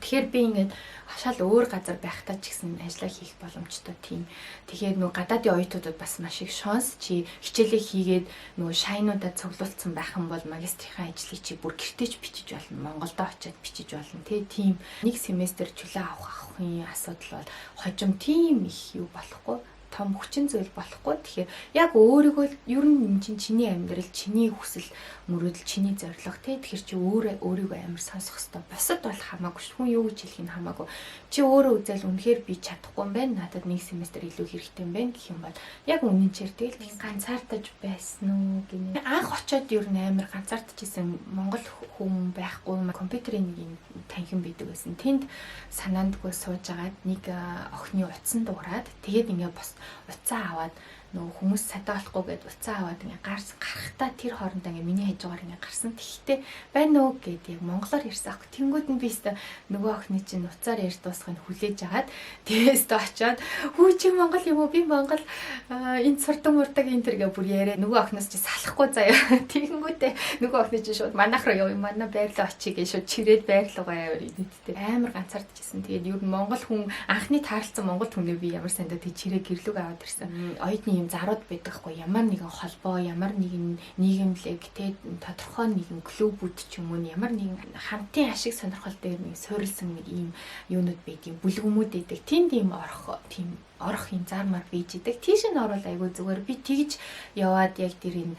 Тэгэхээр би ингээд хашаал өөр газар байхдаа ч гэсэн ажиллаа хийх боломжтой тийм. Тэгэхээр нөгөө гадаадын оюутнуудад бас маш их шанс чи хичээлээ хийгээд нөгөө шайнуудаа цуглуулсан байх юм бол магистрийн ажлыг чи бүр гэртеж бичиж болно. Монголдо очиад бичиж болно тийм. 1 семестр чөлөө авахын асуудал бол хожим тийм их юу болохгүй. Том хүчин зүйл болохгүй. Тэгэхээр яг өөрийгөө ер нь чиний амьдрал, чиний хүсэл, мөрөөдөл, чиний зорилго тэгэхээр чи өөрийгөө амар сонсох хэрэгтэй. Бусад бол хамаагүй шүү. Хүн юу гэж хэлэх нь хамаагүй. Чи өөрөө үзэл үнэхээр би чадахгүй юм байна. Надад 1 семестр илүү хэрэгтэй юм байна гэх юм бол яг үнэнчээр тэгэл ганцаардаж байсан уу гинэ. Анх очиод ер нь амар ганцаардчихсэн Монгол хүн байхгүй компьютерийн нэг юм танхим бидэг байсан. Тэнд санаандгүй сууж агаад нэг охины утсан дуурайад тэгээд ингээд бос уцаа аваад нөгөө хүмүүс садаа болохгүй гэд уцаа аваад ингээ гарахтаа тэр хоорондоо ингээ миний хажуугаар ингээ гарсан. Тэгэхдээ байна уу гэд яг монголоор ярьсан аахгүй. Тэнгүүд нь би өстө нөгөө охины чинь уцаар ярьж дуусахыг хүлээж агаад тэгээс дөө очиод хүү чи монгол юм уу? Би монгол энд сурдан мурдаг энэ төр гэ бүр яриа. Нөгөө охиноос чи салахгүй заяа. Тэгэнгүүтээ нөгөө охины чинь шууд манайх руу явъя. Манай байрлал очие гэж шууд чирээд байрлуугаа нийтдээ амар ганцаардчихсан. Тэгээд ер нь монгол хүн анхны тааралцсан монгол хүнээ би ямар сандаа тэг чирээ гэрлүүг аваад ирсэн. Оюутны юм зарууд байдаг хгүй ямар нэгэн холбоо, ямар нэгэн нийгэмлэг те тодорхой нэгэн клубүүд ч юм уу ямар нэгэн хамтын ашиг сонирхол дээр нэг суурилсан нэг ийм юунууд байдгийн бүлгэмүүд байдаг. Тэнд ийм орох юм зармаар бийж идэг. Тийш нь орвол айгүй зүгээр би тэгж яваад яг тэр энэ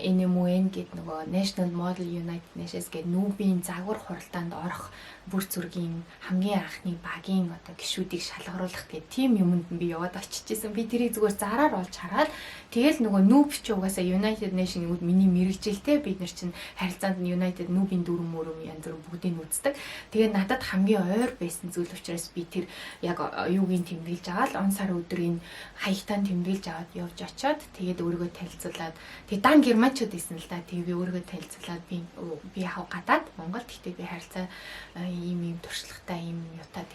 NMUN гэдэг нөгөө National Model United Nations гэдэг нүүбийн загвар хуралдаанд орох бүр зургийн хамгийн анхны багийн одоо гишүүдийг шалгаруулах гэх тийм юмд би яваад очижсэн. Би тэрийг зүгээр зараар олж хараад тэгэл нөгөө нүүб ч угаасаа United Nation-үүд миний мэрэгжилтэй бид нар чинь харилцаанд United нүүбийн дүрм мөрөм янз бүр бүгдийг үздэг. Тэгээ надад хамгийн ойр байсан зүйл учраас би тэр яг юугийн тэмдэглэж аваад сар өдрийн хаягтаанд тэмдэглэж аваад явж очиод тэгээд өөрийгөө танилцуулаад тэгээд дан германчууд исэн л да. Тэгээд би өөрийгөө танилцуулаад би хав гадаад Монголд гэхдээ би харилцаа ийм туршлагатай ийм юутай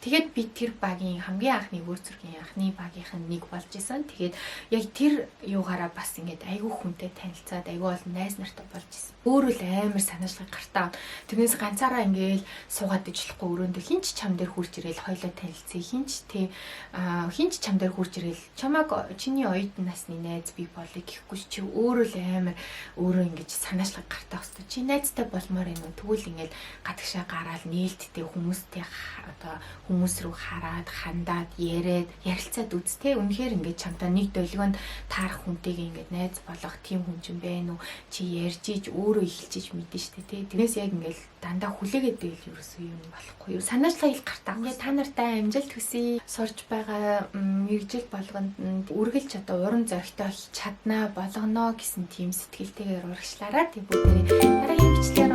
тэгээд би тэр багийн хамгийн анхны өөр зургийн анхны багийнх нь нэг болж исэн. Тэгээд яг тэр юугаараа бас ингээд айгүй хүнтэй танилцаад айгүй олон найз нартай болж исэн. Өөрөө л амар санаачлаг гартаа. Тэрнээс ганцаараа ингээд суугаад ижлэхгүй өрөөндөө хинч чам дээр хурж ирээл хоёлоо танилцъя. Хинч чам дээр хурж ирээл чамааг чиний оюутан насны найз би болъё гэхгүй чи өөрөө л амар өөрөө ингээд санаачлаг гартаа өстө. Чи найзтай болмоор юм уу? Тэгвэл ингээд гадагшаа гараал нээлттэй хүмүүстэй одоо хүмүүс рүү хараад хандаад яриад ярилцаад үзтээ үнэхээр ингээд чамтай нэг долгионд таарах хүнтэйг ингээд найз болох тийм хүн ч юм байна уу чи ярьж иж өөрөө эхэлж иж мэдэн штэ тий тэрнээс яг ингээд дандаа хүлээгээд байл ерөөсөө юм болохгүй юу санаачлаа ил гартаа ингээд та нартай амжилт хүсье сурж байгаа мэрэгжил болгонд үргэлж одоо уран зоригтой чаднаа болгоно гэсэн тийм сэтгэлтэйгээр урагшлаараа тий бүгдээ дараагийн бичлэг